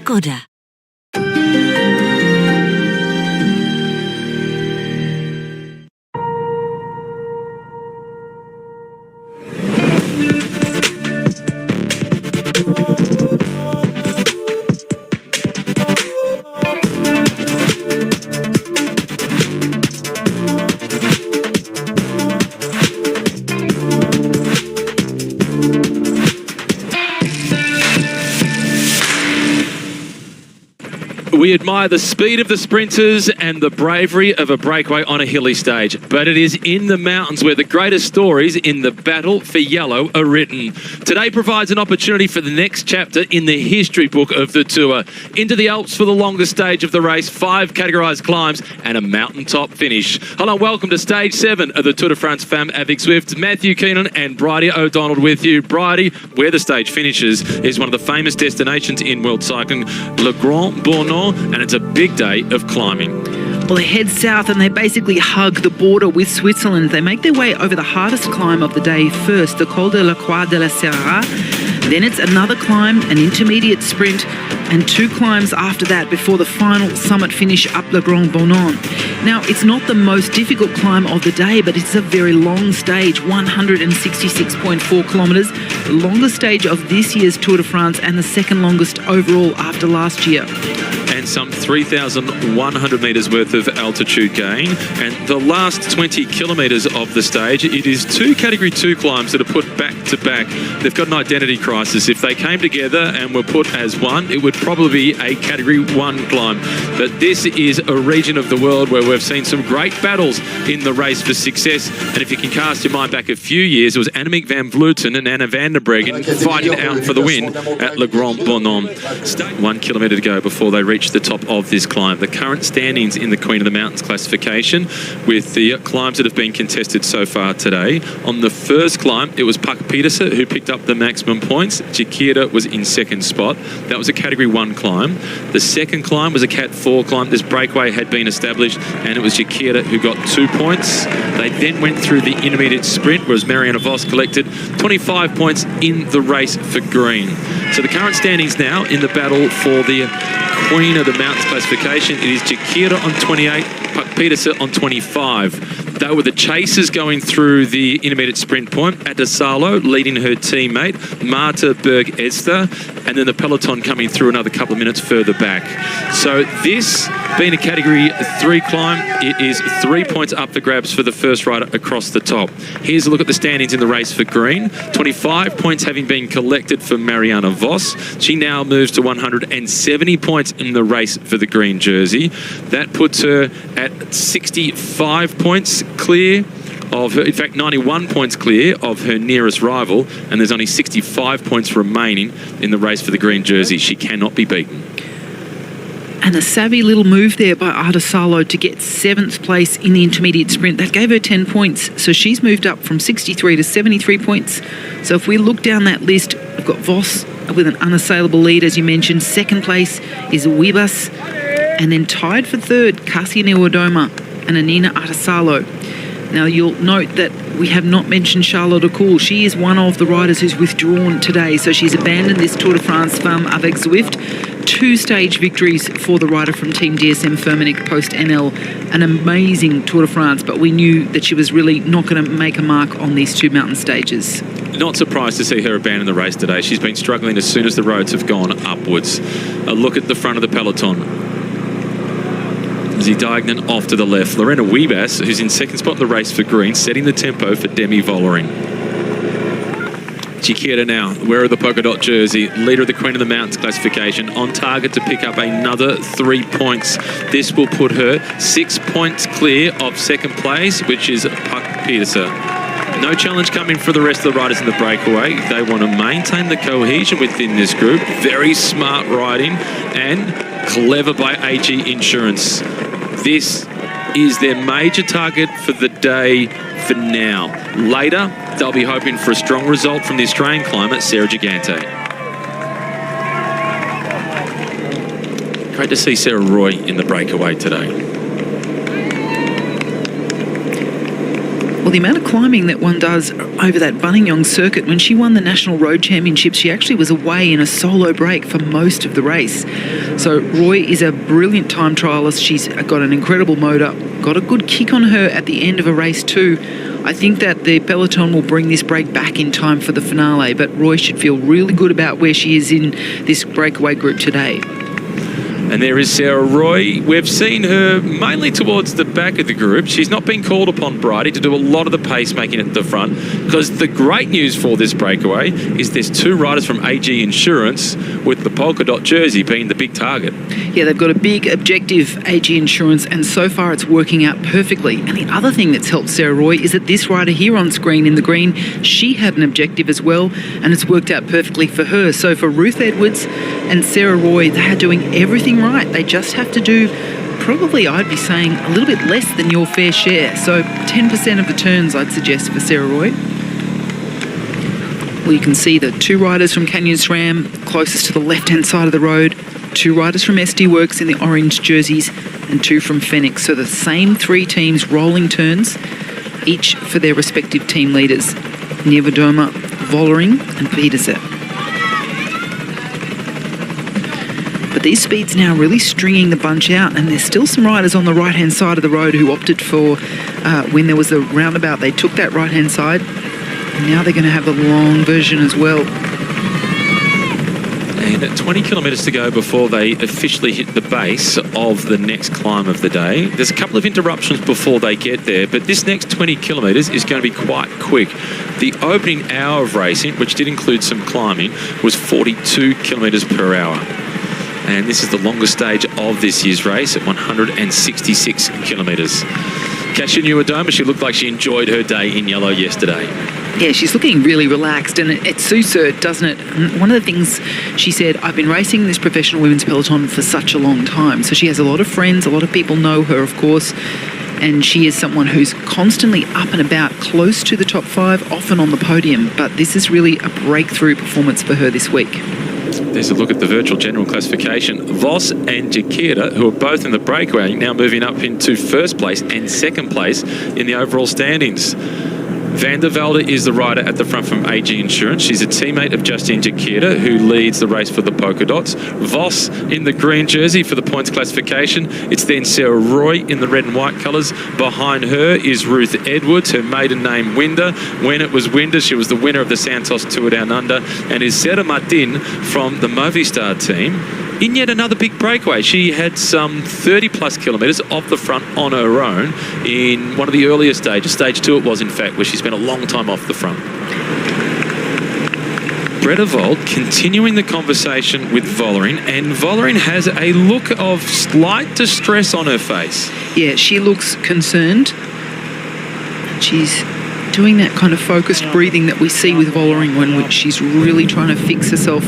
Skoda. We admire the speed of the sprinters and the bravery of a breakaway on a hilly stage, but it is in the mountains where the greatest stories in the battle for yellow are written. Today provides an opportunity for the next chapter in the history book of the Tour. Into the Alps for the longest stage of the race, 5 categorised climbs and a mountaintop finish. Hello, welcome to stage 7 of the Tour de France Femme avec Zwift. Matthew Keenan and Bridie O'Donnell with you. Bridie, where the stage finishes, is one of the famous destinations in world cycling, Le Grand Bornand, and it's a big day of climbing. Well, they head south and they basically hug the border with Switzerland. They make their way over the hardest climb of the day first, the Col de la Croix de la Serra. Then it's another climb, an intermediate sprint, and 2 climbs after that before the final summit finish up Le Grand Bornand. Now, it's not the most difficult climb of the day, but it's a very long stage, 166.4 kilometres, the longest stage of this year's Tour de France and the second longest overall after last year. And some 3,100 metres worth of altitude gain. And the last 20 kilometres of the stage, it is 2 Category 2 climbs that are put back to back. They've got an identity crisis. If they came together and were put as one, it would probably be a Category 1 climb. But this is a region of the world where we've seen some great battles in the race for success. And if you can cast your mind back a few years, it was Annemiek van Vleuten and Anna van der Breggen fighting out for the win at Le Grand Bornand. 1 kilometre to go before they reach the top of this climb. The current standings in the Queen of the Mountains classification with the climbs that have been contested so far today. On the first climb, it was Pak Pieterse who picked up the maximum points. Jakira was in second spot. That was a Category 1 climb. The second climb was a Cat 4 climb. This breakaway had been established and it was Jakira who got 2 points. They then went through the intermediate sprint, whereas Marianne Vos collected 25 points in the race for green. So the current standings now in the battle for the Queen of the Mountains classification, it is Jakira on 28, Pak Pieterse on 25. They were the chasers going through the intermediate sprint point. Adesalo leading her teammate, Marta Berg-Esther, and then the peloton coming through another couple of minutes further back. So this being a Category 3 climb, it is 3 points up for grabs for the first rider across the top. Here's a look at the standings in the race for green. 25 points having been collected for Marianne Vos. She now moves to 170 points in the race for the green jersey. That puts her at 65 points clear of her, in fact 91 points clear of her nearest rival, and there's only 65 points remaining in the race for the green jersey. She cannot be beaten. And a savvy little move there by Adesalo to get 7th place in the intermediate sprint. That gave her 10 points. So she's moved up from 63 to 73 points. So if we look down that list, we've got Vos with an unassailable lead, as you mentioned. Second place is Wibas. And then tied for third, Cassia Niewiadoma and Anina Adesalo. Now, you'll note that we have not mentioned Charlotte O'Cool. She is one of the riders who's withdrawn today. So she's abandoned this Tour de France Femme avec Zwift. 2 stage victories for the rider from Team DSM Firmenich post NL. An amazing Tour de France, but we knew that she was really not going to make a mark on these 2 mountain stages. Not surprised to see her abandon the race today. She's been struggling as soon as the roads have gone upwards. A look at the front of the peloton. Diagnan off to the left. Lorena Wiebes, who's in second spot in the race for green, setting the tempo for Demi Vollering. Jakira now, wearer of the polka dot jersey, leader of the Queen of the Mountains classification, on target to pick up another 3 points. This will put her 6 points clear of second place, which is Pak Pieterse. No challenge coming for the rest of the riders in the breakaway. They want to maintain the cohesion within this group. Very smart riding and clever by AG Insurance. This is their major target for the day for now. Later, they'll be hoping for a strong result from the Australian climber, Sarah Gigante. Great to see Sarah Roy in the breakaway today. Well, the amount of climbing that one does over that Buninyong circuit, when she won the National Road Championship, she actually was away in a solo break for most of the race. So Roy is a brilliant time trialist. She's got an incredible motor, got a good kick on her at the end of a race too. I think that the peloton will bring this break back in time for the finale, but Roy should feel really good about where she is in this breakaway group today. And there is Sarah Roy. We've seen her mainly towards the back of the group. She's not been called upon, Bridie, to do a lot of the pacemaking at the front, because the great news for this breakaway is there's two riders from AG Insurance, with the polka dot jersey being the big target. Yeah, they've got a big objective, AG Insurance, and so far it's working out perfectly. And the other thing that's helped Sarah Roy is that this rider here on screen in the green, she had an objective as well, and it's worked out perfectly for her. So for Ruth Edwards and Sarah Roy, they are doing everything right. They just have to do, probably I'd be saying, a little bit less than your fair share. So 10% of the turns I'd suggest for Sarah Roy. Well, you can see the two riders from Canyon SRAM closest to the left-hand side of the road, two riders from SD Works in the orange jerseys, and two from Fenix. So the same three teams rolling turns, each for their respective team leaders, Niewiadoma, Vollering and Petersen. But these speeds now really stringing the bunch out, and there's still some riders on the right-hand side of the road who opted for, when there was a roundabout, they took that right-hand side. And now they're going to have the long version as well. And 20 kilometres to go before they officially hit the base of the next climb of the day. There's a couple of interruptions before they get there, but this next 20 kilometres is going to be quite quick. The opening hour of racing, which did include some climbing, was 42 kilometres per hour. And this is the longest stage of this year's race at 166 kilometres. Kasia Niewiadoma, she looked like she enjoyed her day in yellow yesterday. Yeah, she's looking really relaxed, and it suits her, doesn't it? And one of the things she said, I've been racing this professional women's peloton for such a long time. So she has a lot of friends, a lot of people know her, of course, and she is someone who's constantly up and about, close to the top five, often on the podium. But this is really a breakthrough performance for her this week. There's a look at the virtual general classification. Voss and Jakira, who are both in the breakaway, now moving up into first place and second place in the overall standings. Van der Velde is the rider at the front from AG Insurance. She's a teammate of Justine Jakira, who leads the race for the polka dots. Voss in the green jersey for the points classification. It's then Sarah Roy in the red and white colours. Behind her is Ruth Edwards, her maiden name Winder. When it was Winder, she was the winner of the Santos Tour Down Under, and is Sarah Martin from the Movistar team. In yet another big breakaway, she had some 30 plus kilometres off the front on her own in one of the earlier stages, stage 2 it was in fact, where she spent a long time off the front. Britta Vold continuing the conversation with Vollering, and Vollering has a look of slight distress on her face. Yeah, she looks concerned. She's doing that kind of focused breathing that we see with Vollering when she's really trying to fix herself.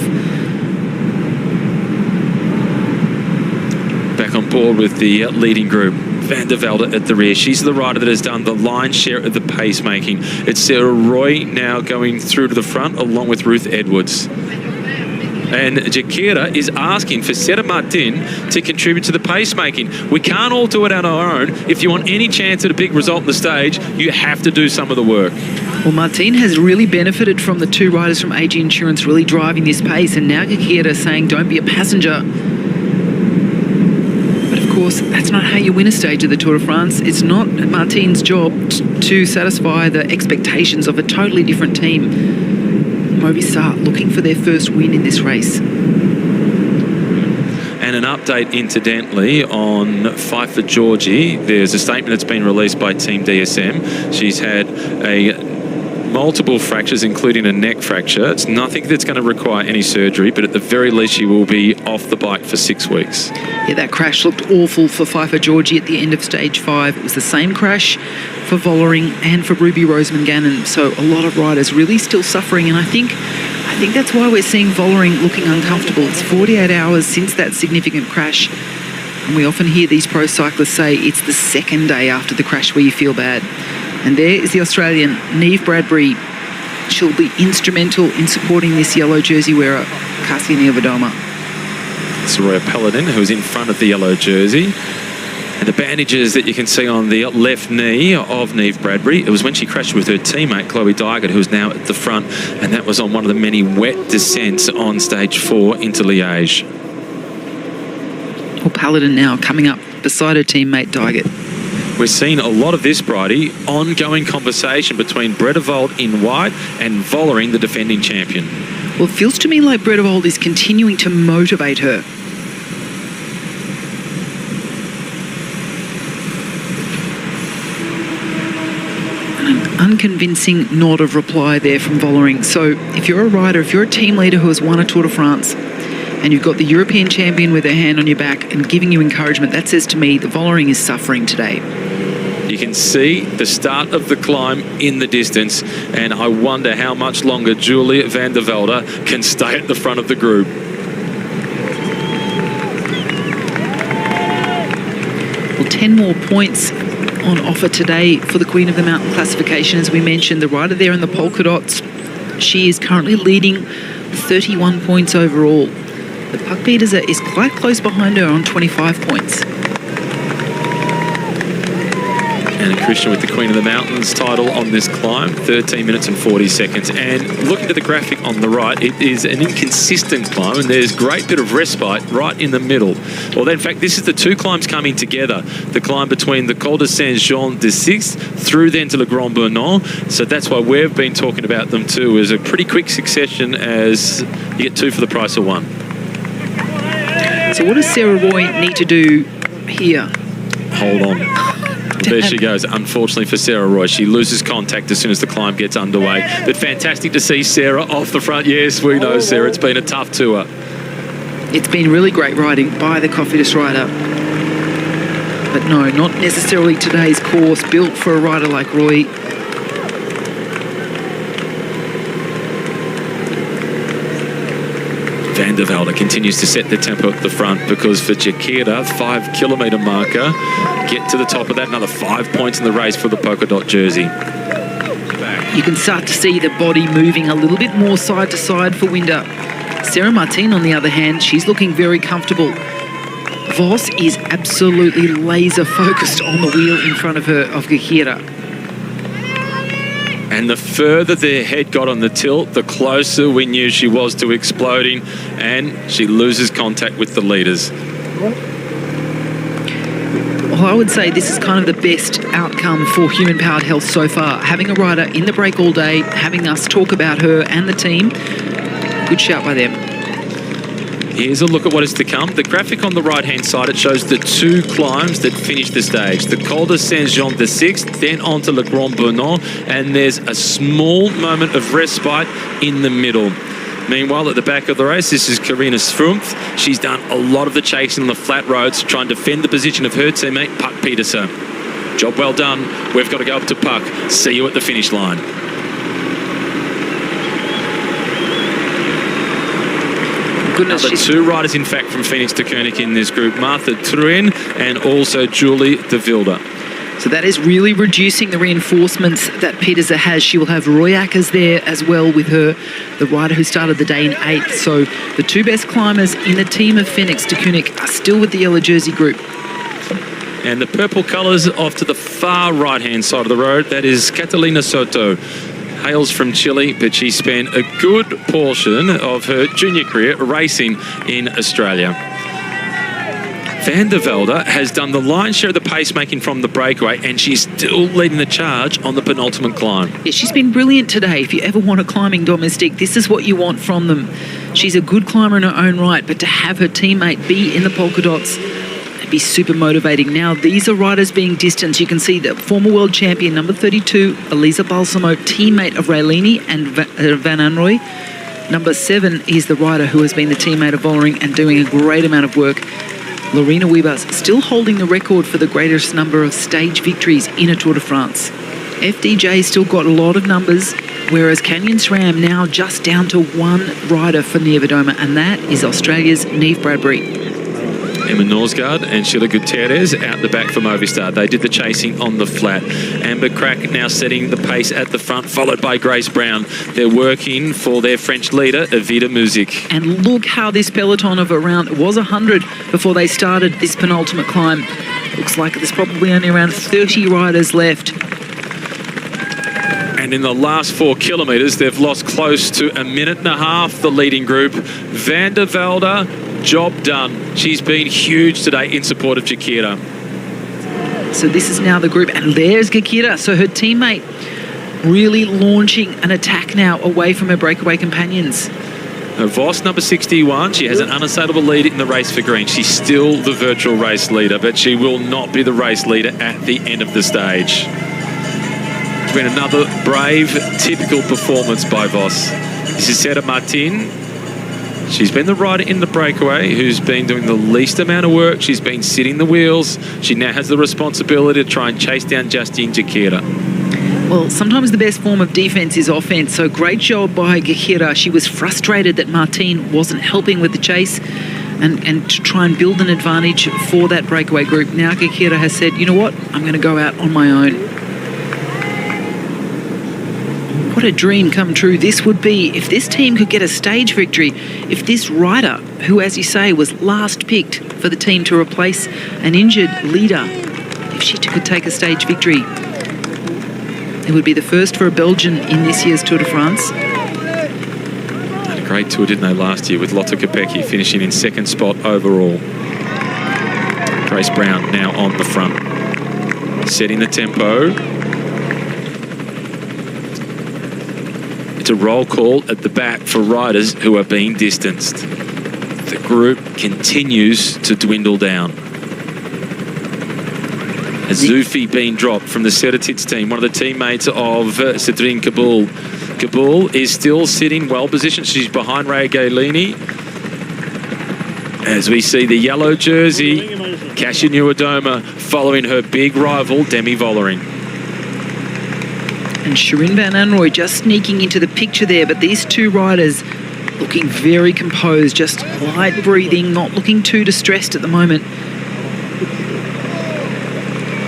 Back on board with the leading group, Van der Velde at the rear. She's the rider that has done the lion's share of the pacemaking. It's Sarah Roy now going through to the front along with Ruth Edwards. And Jakira is asking for Sarah Martin to contribute to the pacemaking. We can't all do it on our own. If you want any chance at a big result on the stage, you have to do some of the work. Well, Martin has really benefited from the two riders from AG Insurance really driving this pace, and now Jakira saying don't be a passenger. Of course, that's not how you win a stage of the Tour de France. It's not Martin's job to satisfy the expectations of a totally different team. Movistar looking for their first win in this race. And an update, incidentally, on Pfeiffer Georgie. There's a statement that's been released by Team DSM. She's had multiple fractures, including a neck fracture. It's nothing that's going to require any surgery, but at the very least she will be off the bike for 6 weeks. Yeah, that crash looked awful for Pfeiffer Georgie at the end of stage 5. It was the same crash for Vollering and for Ruby Roseman Gannon. So a lot of riders really still suffering, and I think that's why we're seeing Vollering looking uncomfortable. It's 48 hours since that significant crash, and we often hear these pro cyclists say it's the second day after the crash where you feel bad. And there is the Australian, Neve Bradbury. She'll be instrumental in supporting this yellow jersey wearer, Kasia Niewiadoma. Soraya Paladin, who's in front of the yellow jersey. And the bandages that you can see on the left knee of Neve Bradbury, it was when she crashed with her teammate, Chloe Dygert, who is now at the front, and that was on one of the many wet descents on stage 4 into Liège. Well, Paladin now coming up beside her teammate Dygert. We're seeing a lot of this, Bridie, ongoing conversation between Bredevold in white and Vollering, the defending champion. Well, it feels to me like Bredevold is continuing to motivate her. An unconvincing nod of reply there from Vollering. So if you're a rider, if you're a team leader who has won a Tour de France, and you've got the European champion with their hand on your back and giving you encouragement, that says to me that Vollering is suffering today. You can see the start of the climb in the distance, and I wonder how much longer Julie van der Velde can stay at the front of the group. Well, 10 more points on offer today for the Queen of the Mountain classification. As we mentioned, the rider there in the polka dots, she is currently leading 31 points overall. The Puck Peterser is quite close behind her on 25 points. And Christian with the Queen of the Mountains title on this climb, 13 minutes and 40 seconds. And looking at the graphic on the right, it is an inconsistent climb, and there's a great bit of respite right in the middle. Well, in fact, this is the two climbs coming together. The climb between the Col de Saint-Jean de Six through then to Le Grand Bernard. So that's why we've been talking about them too, as a pretty quick succession, as you get two for the price of one. So what does Sarah Roy need to do here? Hold on. There she goes. Unfortunately for Sarah Roy, she loses contact as soon as the climb gets underway. But fantastic to see Sarah off the front. Yes, we know, Sarah. It's been a tough tour. It's been really great riding by the Cofidis rider. But no, not necessarily today's course built for a rider like Roy. Van der Velde continues to set the tempo at the front, because for Jaquira, 5 kilometre marker, get to the top of that, another 5 points in the race for the polka dot jersey. You can start to see the body moving a little bit more side to side for Winder. Sarah Martin, on the other hand, she's looking very comfortable. Vos is absolutely laser focused on the wheel in front of her, of Jaquira. And the further their head got on the tilt, the closer we knew she was to exploding, and she loses contact with the leaders. Well, I would say this is kind of the best outcome for human-powered health so far. Having a rider in the break all day, having us talk about her and the team. Good shout by them. Here's a look at what is to come. The graphic on the right-hand side, it shows the two climbs that finished the stage. The Col de Saint-Jean de Six, then on to Le Grand Bernard, and there's a small moment of respite in the middle. Meanwhile, at the back of the race, this is Carina Schrumpf. She's done a lot of the chasing on the flat roads, trying to defend the position of her teammate, Puck Peterser. Job well done. We've got to go up to Puck. See you at the finish line. Goodness, the two riders, in fact, from Phoenix to Koenig in this group, Martha Truin and also Julie de Wilde. So that is really reducing the reinforcements that Peterser has. She will have Roy Ackers there as well with her, the rider who started the day in 8th. So the two best climbers in the team of Phoenix to Koenig are still with the yellow jersey group. And the purple colours off to the far right-hand side of the road, that is Catalina Soto. Hails from Chile, but she spent a good portion of her junior career racing in Australia. Van der Velde has done the lion's share of the pacemaking from the breakaway, and she's still leading the charge on the penultimate climb. Yeah, she's been brilliant today. If you ever want a climbing domestic, this is what you want from them. She's a good climber in her own right, but to have her teammate be in the polka dots, it'd be super motivating. Now, these are riders being distanced. You can see the former world champion, number 32, Elisa Balsamo, teammate of Raylini and Van Anrooy. Number 7 is the rider who has been the teammate of Vollering and doing a great amount of work. Lorena Wiebers still holding the record for the greatest number of stage victories in a Tour de France. FDJ still got a lot of numbers, whereas Canyon SRAM now just down to one rider for Niewiadoma, and that is Australia's Neve Bradbury. Emma Norsgaard and Sheila Gutierrez out the back for Movistar. They did the chasing on the flat. Amber Crack now setting the pace at the front, followed by Grace Brown. They're working for their French leader, Evita Music. And look how this peloton of around, it was 100 before they started this penultimate climb. Looks like there's probably only around 30 riders left. And in the last 4 kilometres, they've lost close to a minute and a half, the leading group. Van der Velde, job done. She's been huge today in support of Jakira. So this is now the group, and there's Jakira. So her teammate really launching an attack now away from her breakaway companions. Voss, number 61, she has an unassailable lead in the race for green. She's still the virtual race leader, but she will not be the race leader at the end of the stage. It's been another brave, typical performance by Voss. This is Sarah Martin. She's been the rider in the breakaway who's been doing the least amount of work. She's been sitting the wheels. She now has the responsibility to try and chase down Justine Jakira. Well, sometimes the best form of defence is offence, so great job by Jakira. She was frustrated that Martine wasn't helping with the chase and to try and build an advantage for that breakaway group. Now Jakira has said, you know what, I'm going to go out on my own. What a dream come true this would be if this team could get a stage victory, if this rider, who as you say was last picked for the team to replace an injured leader, if she could take a stage victory. It would be the first for a Belgian in this year's Tour de France. Had a great tour, didn't they, last year, with Lotte Kopecky finishing in 2nd spot overall. Grace Brown now on the front, setting the tempo. It's a roll call at the back for riders who are being distanced. The group continues to dwindle down. Zoufi being dropped from the Seratits team, one of the teammates of Cedrine Kaboul. Kaboul is still sitting well positioned. She's behind Ray Gailini. As we see the yellow jersey, Kasia Nieuwedoma following her big rival, Demi Vollering. And Shirin Van Anrooy just sneaking into the picture there, but these two riders looking very composed, just light breathing, not looking too distressed at the moment.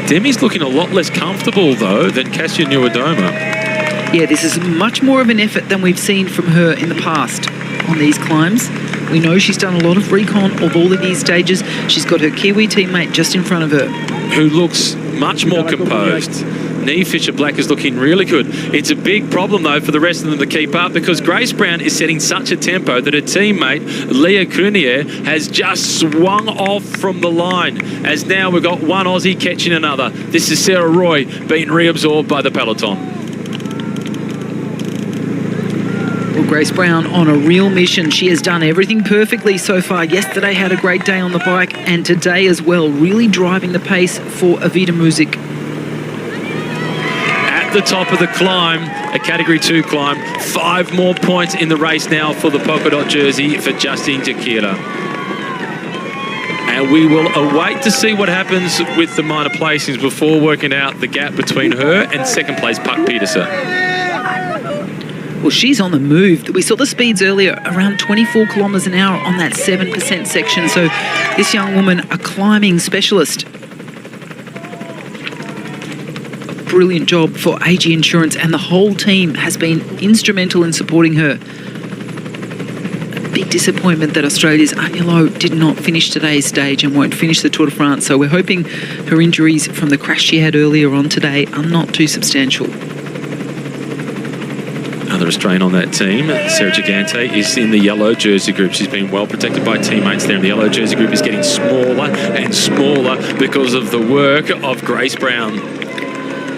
Demi's looking a lot less comfortable, though, than Kasia Nieuwedoma. Yeah, this is much more of an effort than we've seen from her in the past on these climbs. We know she's done a lot of recon of all of these stages. She's got her Kiwi teammate just in front of her, who looks much more composed. Niamh Fisher-Black is looking really good. It's a big problem, though, for the rest of them to keep up because Grace Brown is setting such a tempo that her teammate, Leah Crunier, has just swung off from the line. As now we've got one Aussie catching another. This is Sarah Roy being reabsorbed by the peloton. Well, Grace Brown on a real mission. She has done everything perfectly so far. Yesterday had a great day on the bike and today as well, really driving the pace for Evita Music. The top of the climb, a Category 2 climb. 5 more points in the race now for the polka dot jersey for Justine Jakira. And we will await to see what happens with the minor placings before working out the gap between her and 2nd place Puck Peterson. Well, she's on the move. We saw the speeds earlier, around 24 kilometres an hour on that 7% section. So this young woman, a climbing specialist. Brilliant job for AG Insurance, and the whole team has been instrumental in supporting her. A big disappointment that Australia's Anya Lowe did not finish today's stage and won't finish the Tour de France, so we're hoping her injuries from the crash she had earlier on today are not too substantial. Another Australian on that team, Sarah Gigante, is in the yellow jersey group. She's been well protected by teammates there, and the yellow jersey group is getting smaller and smaller because of the work of Grace Brown.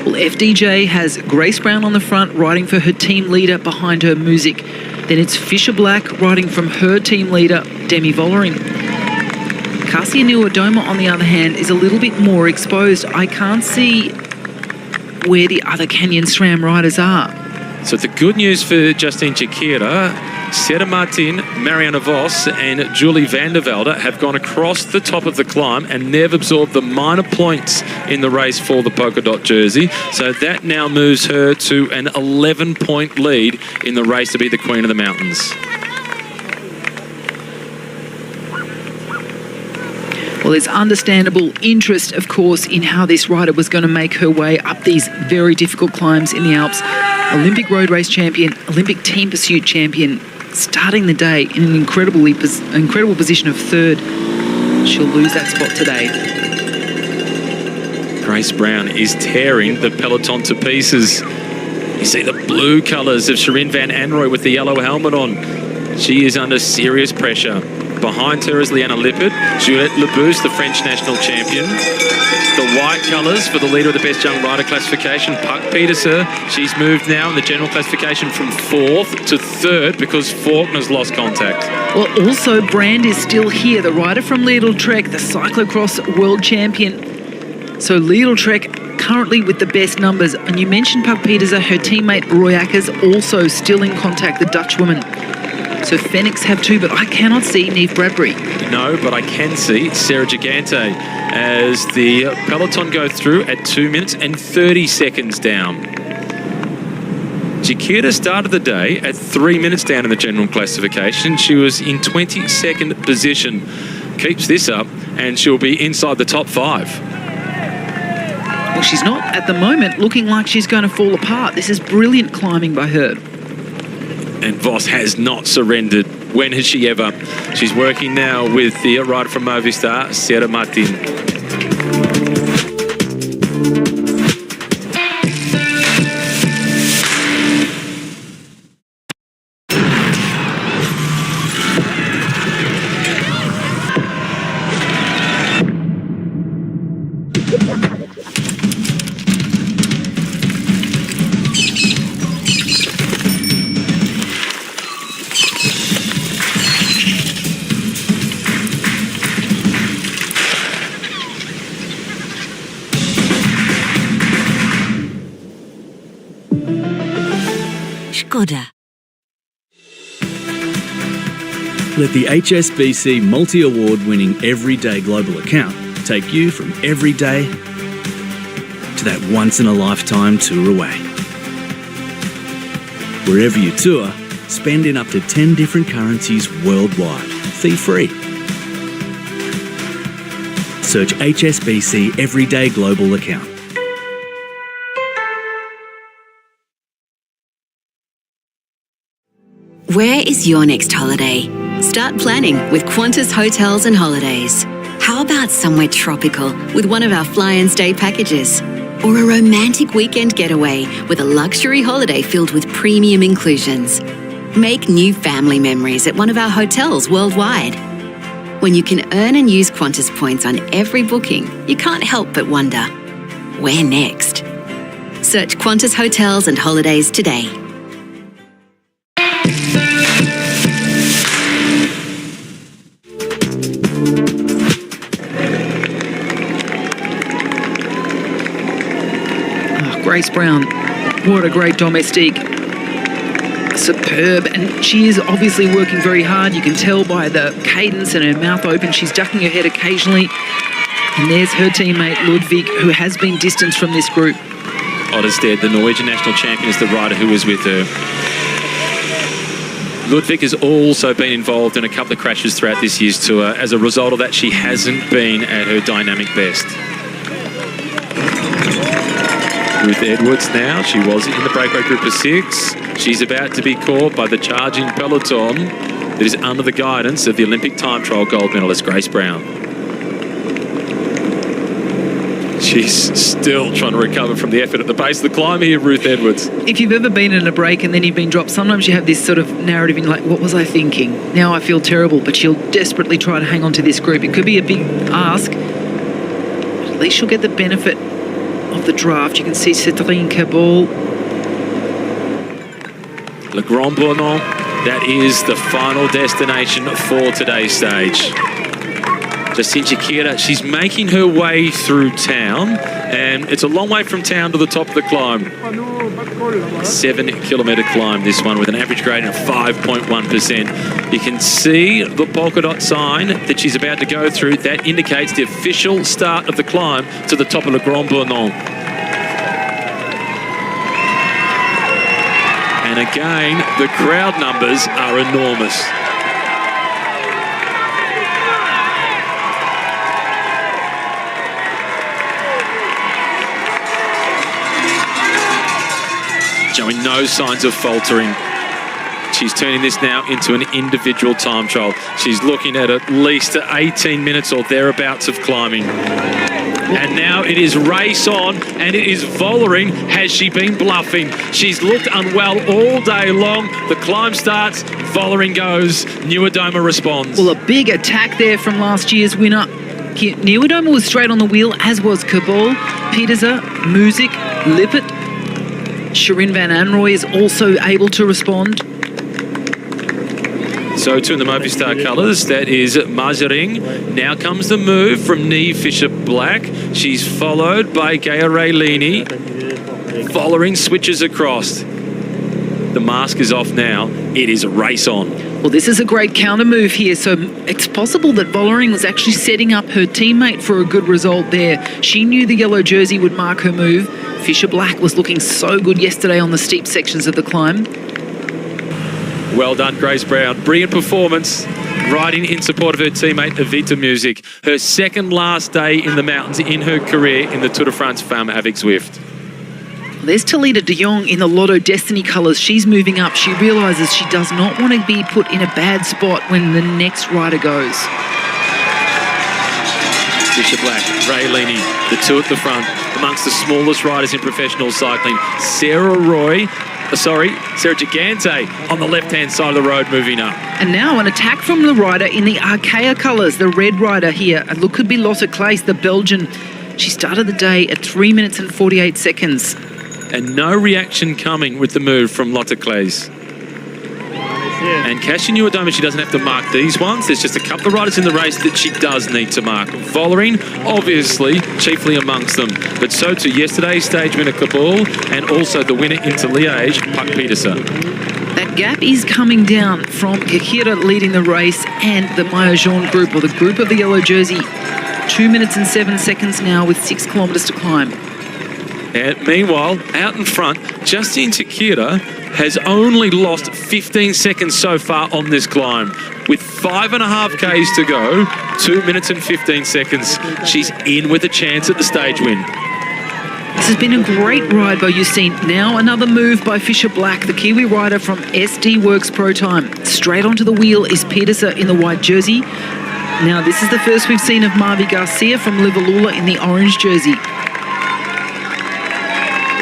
Well, FDJ has Grace Brown on the front, riding for her team leader behind her Music. Then it's Fisher-Black riding from her team leader, Demi Vollering. Kasia Nieuwedoma, on the other hand, is a little bit more exposed. I can't see where the other Canyon SRAM riders are. So the good news for Justine Jakira, Sarah Martin, Marianne Vos and Julie van der Velde have gone across the top of the climb and they've absorbed the minor points in the race for the polka dot jersey. So that now moves her to an 11-point lead in the race to be the Queen of the Mountains. Well, there's understandable interest, of course, in how this rider was going to make her way up these very difficult climbs in the Alps. Olympic road race champion, Olympic team pursuit champion, starting the day in an incredible position of third. She'll lose that spot today. Grace Brown is tearing the peloton to pieces. You see the blue colours of Shirin van Anrooy with the yellow helmet on. She is under serious pressure. Behind her is Liana Lippert, Juliette Lebus, the French national champion. The white colours for the leader of the best young rider classification, Puck Peterser. She's moved now in the general classification from 4th to 3rd because Faulkner's lost contact. Well, also Brand is still here, the rider from Lidl-Trek, the cyclocross world champion. So Lidl-Trek currently with the best numbers. And you mentioned Puck Peterser, her teammate Roy Ackers also still in contact, the Dutch woman. So Phoenix have two, but I cannot see Neve Bradbury. No, but I can see Sarah Gigante as the peloton go through at 2 minutes and 30 seconds down. Chiquita started the day at 3 minutes down in the general classification. She was in 22nd position. Keeps this up and she'll be inside the top 5. Well, she's not at the moment looking like she's going to fall apart. This is brilliant climbing by her. And Voss has not surrendered. When has she ever? She's working now with the rider from Movistar, Sierra Martin. Let the HSBC multi-award winning Everyday Global account take you from every day to that once-in-a-lifetime tour away. Wherever you tour, spend in up to 10 different currencies worldwide, fee-free. Search HSBC Everyday Global account. Where is your next holiday? Start planning with Qantas Hotels and Holidays. How about somewhere tropical with one of our fly and stay packages? Or a romantic weekend getaway with a luxury holiday filled with premium inclusions? Make new family memories at one of our hotels worldwide. When you can earn and use Qantas points on every booking, you can't help but wonder, where next? Search Qantas Hotels and Holidays today. Grace Brown, what a great domestique. Superb, and she is obviously working very hard. You can tell by the cadence and her mouth open. She's ducking her head occasionally. And there's her teammate Ludwig, who has been distanced from this group. Ottestead, the Norwegian national champion, is the rider who was with her. Ludwig has also been involved in a couple of crashes throughout this year's tour. As a result of that, she hasn't been at her dynamic best. Ruth Edwards now, she was in the breakaway group of 6. She's about to be caught by the charging peloton that is under the guidance of the Olympic time trial gold medalist Grace Brown. She's still trying to recover from the effort at the base of the climb here, Ruth Edwards. If you've ever been in a break and then you've been dropped, sometimes you have this sort of narrative in like, what was I thinking? Now I feel terrible, but she'll desperately try to hang on to this group. It could be a big ask, but at least she'll get the benefit of the draft. You can see Céline Cabal. Le Grand Bournon, that is the final destination for today's stage. Justine Chiquita, she's making her way through town, and it's a long way from town to the top of the climb. 7-kilometre climb, this one, with an average gradient of 5.1%. You can see the polka dot sign that she's about to go through. That indicates the official start of the climb to the top of Le Grand Bournon. And again, the crowd numbers are enormous. showing no signs of faltering. She's turning this now into an individual time trial. She's looking at least 18 minutes or thereabouts of climbing. And now it is race on, and it is Vollering. Has she been bluffing? She's looked unwell all day long. The climb starts, Vollering goes, Nieuwedoma responds. Well, a big attack there from last year's winner. Nieuwedoma was straight on the wheel, as was Kabul, Pieterse, Music, Lippert. Shirin van Anrooy is also able to respond. So too in the Movistar colours, that is Mazering. Now comes the move from Niamh Fisher-Black. She's followed by Gaia Raylini. Vollering switches across. The mask is off now. It is a race on. Well, this is a great counter move here, so it's possible that Vollering was actually setting up her teammate for a good result there. She knew the yellow jersey would mark her move. Fisher-Black was looking so good yesterday on the steep sections of the climb. Well done, Grace Brown. Brilliant performance, riding in support of her teammate, Evita Music. Her second last day in the mountains in her career in the Tour de France Femme avec Zwift. There's Talita de Jong in the Lotto Destiny colours. She's moving up. She realises she does not want to be put in a bad spot when the next rider goes. Fisher-Black, Raylini, the two at the front, amongst the smallest riders in professional cycling. Sarah Gigante on the left-hand side of the road moving up. And now an attack from the rider in the Arkea colours, the red rider here. And look, could be Lotte Claes, the Belgian. She started the day at 3 minutes and 48 seconds. And no reaction coming with the move from Lotte Claes. And Kasia Nieuwedoma, she doesn't have to mark these ones. There's just a couple of riders in the race that she does need to mark. Vollering, obviously, chiefly amongst them. But so too yesterday's stage winner, Kabul, and also the winner into Liège, Puck Pieterse. That gap is coming down from Kekira leading the race and the Maillot Jaune group, or the group of the yellow jersey. 2 minutes and 7 seconds now with 6 kilometres to climb. And meanwhile, out in front, Justine Kekira has only lost 15 seconds so far on this climb. With 5.5 Ks to go, 2 minutes and 15 seconds, she's in with a chance at the stage win. This has been a great ride by Justine. Now another move by Fisher-Black, the Kiwi rider from SD Works Pro Time. Straight onto the wheel is Pieterse in the white jersey. Now this is the first we've seen of Mavi Garcia from Liverlula in the orange jersey.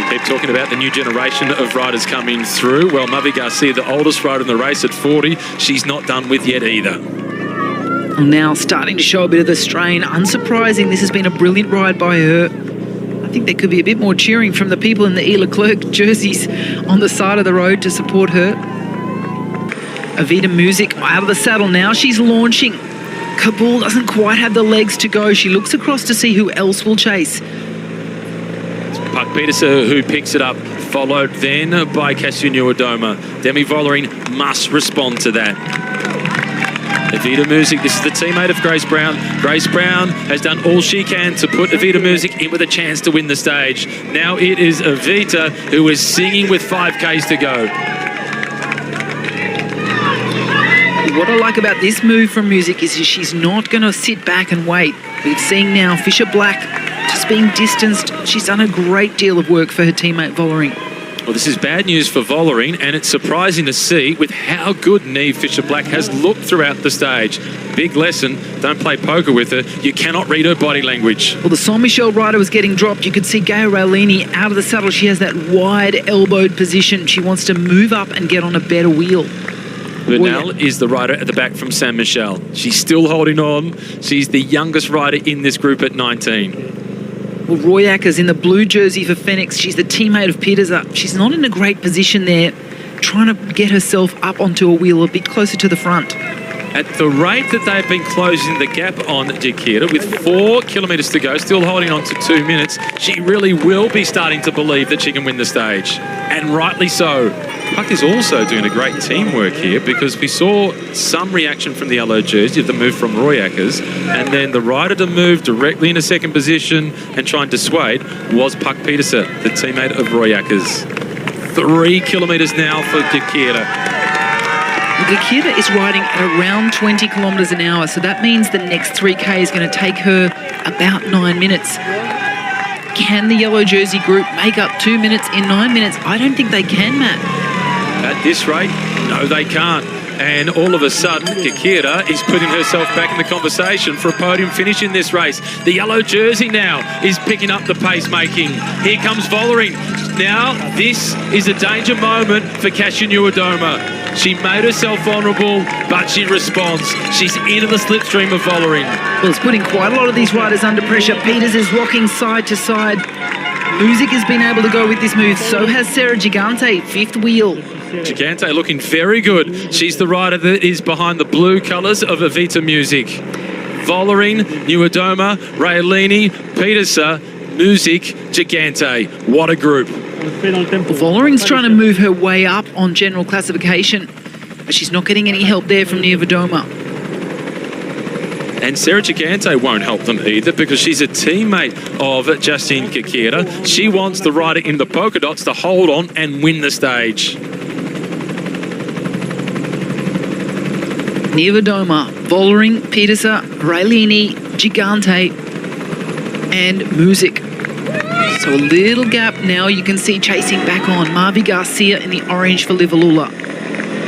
Keep talking about the new generation of riders coming through. Well, Mavi Garcia, the oldest rider in the race at 40, she's not done with yet either. Well, now starting to show a bit of the strain. Unsurprising, this has been a brilliant ride by her. I think there could be a bit more cheering from the people in the E. Leclerc jerseys on the side of the road to support her. Evita Music out of the saddle now. She's launching. Kabul doesn't quite have the legs to go. She looks across to see who else will chase. Puck Pieterse who picks it up, followed then by Kasia Nieuwedoma. Demi Vollering must respond to that. Evita Music, this is the teammate of Grace Brown. Grace Brown has done all she can to put Evita Music in with a chance to win the stage. Now it is Evita who is singing with 5 Ks to go. What I like about this move from Music is she's not going to sit back and wait. We've seen now Fisher-Black just being distanced. She's done a great deal of work for her teammate Vollering. Well, this is bad news for Vollering, and it's surprising to see with how good Niamh Fisher-Black has looked throughout the stage. Big lesson, don't play poker with her. You cannot read her body language. Well, the Saint-Michel rider was getting dropped. You could see Gaia Raylini out of the saddle. She has that wide elbowed position. She wants to move up and get on a better wheel. Bernal is the rider at the back from Saint Michel. She's still holding on. She's the youngest rider in this group at 19. Well, Royackers in the blue jersey for Phoenix. She's the teammate of Pieterse. She's not in a great position there, trying to get herself up onto a wheel a bit closer to the front. At the rate that they've been closing the gap on Kekira, with 4 kilometres to go, still holding on to 2 minutes, she really will be starting to believe that she can win the stage. And rightly so. Puck is also doing a great teamwork here, because we saw some reaction from the yellow jersey, the move from Royackers, and then the rider to move directly into second position and try and dissuade was Puck Pieterse, the teammate of Royackers. 3 kilometres now for Kekira. Kekira is riding at around 20 kilometres an hour, so that means the next 3K is going to take her about 9 minutes. Can the yellow jersey group make up 2 minutes in 9 minutes? I don't think they can, Matt. At this rate, no, they can't. And all of a sudden, Kikira is putting herself back in the conversation for a podium finish in this race. The yellow jersey now is picking up the pace-making. Here comes Vollering. Now, this is a danger moment for Kasia Niewiadoma. She made herself vulnerable, but she responds. She's into the slipstream of Vollering. Well, it's putting quite a lot of these riders under pressure. Peters is rocking side to side. Music has been able to go with this move. So has Sarah Gigante, fifth wheel. Gigante looking very good. She's the rider that is behind the blue colours of Evita Music. Vollering, Niewiadoma, Raelini, Petersa, Music, Gigante. What a group. Vollering's trying to move her way up on general classification, but she's not getting any help there from Niewiadoma. And Sarah Gigante won't help them either because she's a teammate of Justine Kikira. She wants the rider in the polka dots to hold on and win the stage. Niewiadoma, Vollering, Petersa, Raelini, Gigante, and Music. So a little gap now you can see chasing back on. Marvi Garcia in the orange for Livalula.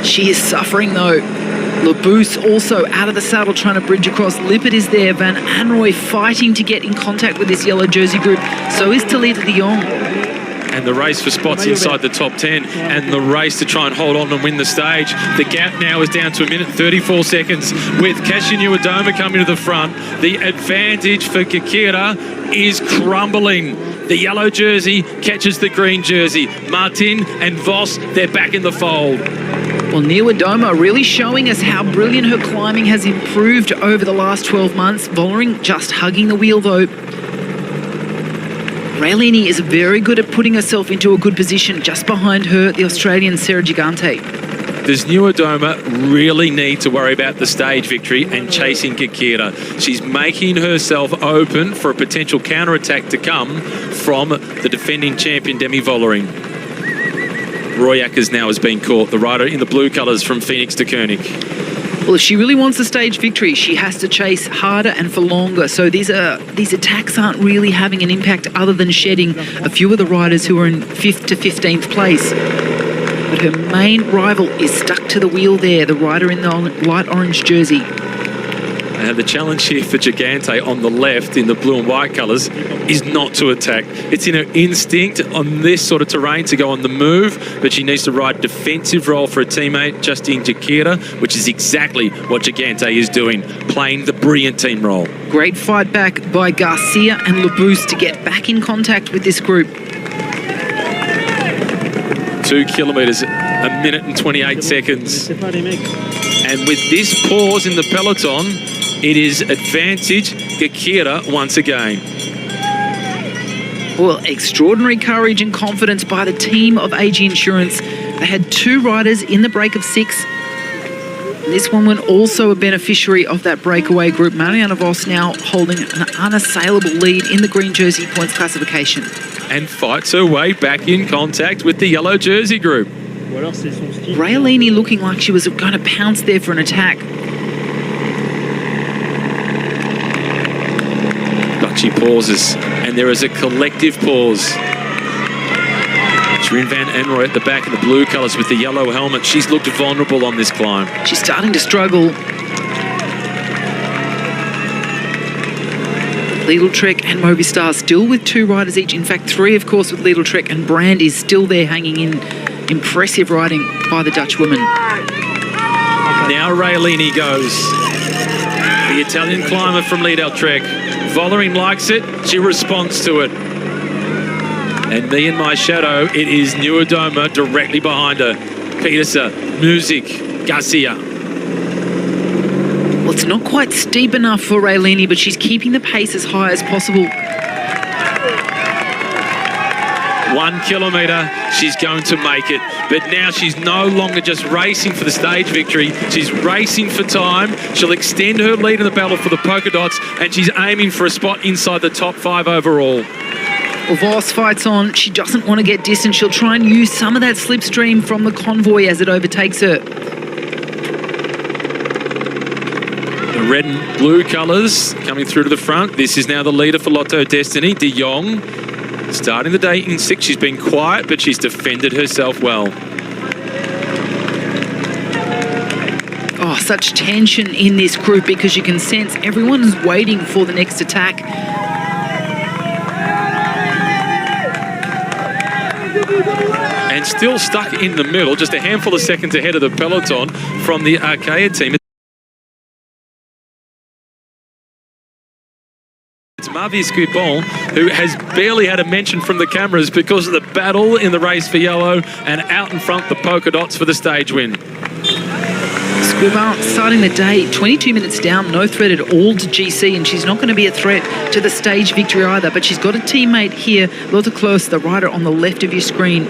She is suffering though. Labous also out of the saddle trying to bridge across. Lippert is there. Van Anrooy fighting to get in contact with this yellow jersey group. So is Talita de Jong. And the race for spots inside the top 10 and the race to try and hold on and win the stage. The gap now is down to 1 minute 34 seconds with Kasia Niewiadoma coming to the front. The advantage for Kikira is crumbling. The yellow jersey catches the green jersey. Martin and Voss, they're back in the fold. Well, Niewiadoma really showing us how brilliant her climbing has improved over the last 12 months. Vollering just hugging the wheel though. Raelini is very good at putting herself into a good position. Just behind her, the Australian Sarah Gigante. Does Niewiadoma really need to worry about the stage victory and chasing Kikira? She's making herself open for a potential counterattack to come from the defending champion Demi Vollering. Roy Ackers now has been caught, the rider in the blue colours from Phoenix to Koenig. Well, if she really wants the stage victory, she has to chase harder and for longer. So these attacks aren't really having an impact other than shedding a few of the riders who are in 5th to 15th place. But her main rival is stuck to the wheel there, the rider in the light orange jersey. And the challenge here for Gigante on the left in the blue and white colours is not to attack. It's in her instinct on this sort of terrain to go on the move, but she needs to ride a defensive role for her teammate, Justine Kikira, which is exactly what Gigante is doing, playing the brilliant team role. Great fight back by Garcia and Labous to get back in contact with this group. 2 kilometres, 1 minute and 28 seconds. And with this pause in the peloton, it is advantage Kikira once again. Well, extraordinary courage and confidence by the team of AG Insurance. They had 2 riders in the break of 6. This woman also a beneficiary of that breakaway group. Marianne Vos now holding an unassailable lead in the green jersey points classification. And fights her way back in contact with the yellow jersey group. Raelini looking like she was going to pounce there for an attack. But she pauses, and there is a collective pause. Shirin Van Anrooy at the back in the blue colours with the yellow helmet. She's looked vulnerable on this climb. She's starting to struggle. Lidl Trek and Movistar still with 2 riders each. In fact, 3, of course, with Lidl Trek, and Brand is still there hanging in. Impressive riding by the Dutch woman. Now Raelini goes. The Italian climber from Lidl Trek. Vollering likes it. She responds to it. And me in my shadow, it is Niewiadoma directly behind her. Petersa, Music, Garcia. Well, it's not quite steep enough for Raelini, but she's keeping the pace as high as possible. 1 kilometre, she's going to make it. But now she's no longer just racing for the stage victory. She's racing for time. She'll extend her lead in the battle for the polka dots, and she's aiming for a spot inside the top 5 overall. Well, Voss fights on. She doesn't want to get distant. She'll try and use some of that slipstream from the convoy as it overtakes her. The red and blue colours coming through to the front. This is now the leader for Lotto Destiny, De Jong. Starting the day in 6th, she's been quiet, but she's defended herself well. Oh, such tension in this group because you can sense everyone's waiting for the next attack. And still stuck in the middle, just a handful of seconds ahead of the peloton from the Archaea team. It's Mavi Squibon, who has barely had a mention from the cameras because of the battle in the race for yellow, and out in front the polka dots for the stage win. Squibon starting the day 22 minutes down, no threat at all to GC, and she's not going to be a threat to the stage victory either, but she's got a teammate here, Lotte Kloos, the rider on the left of your screen.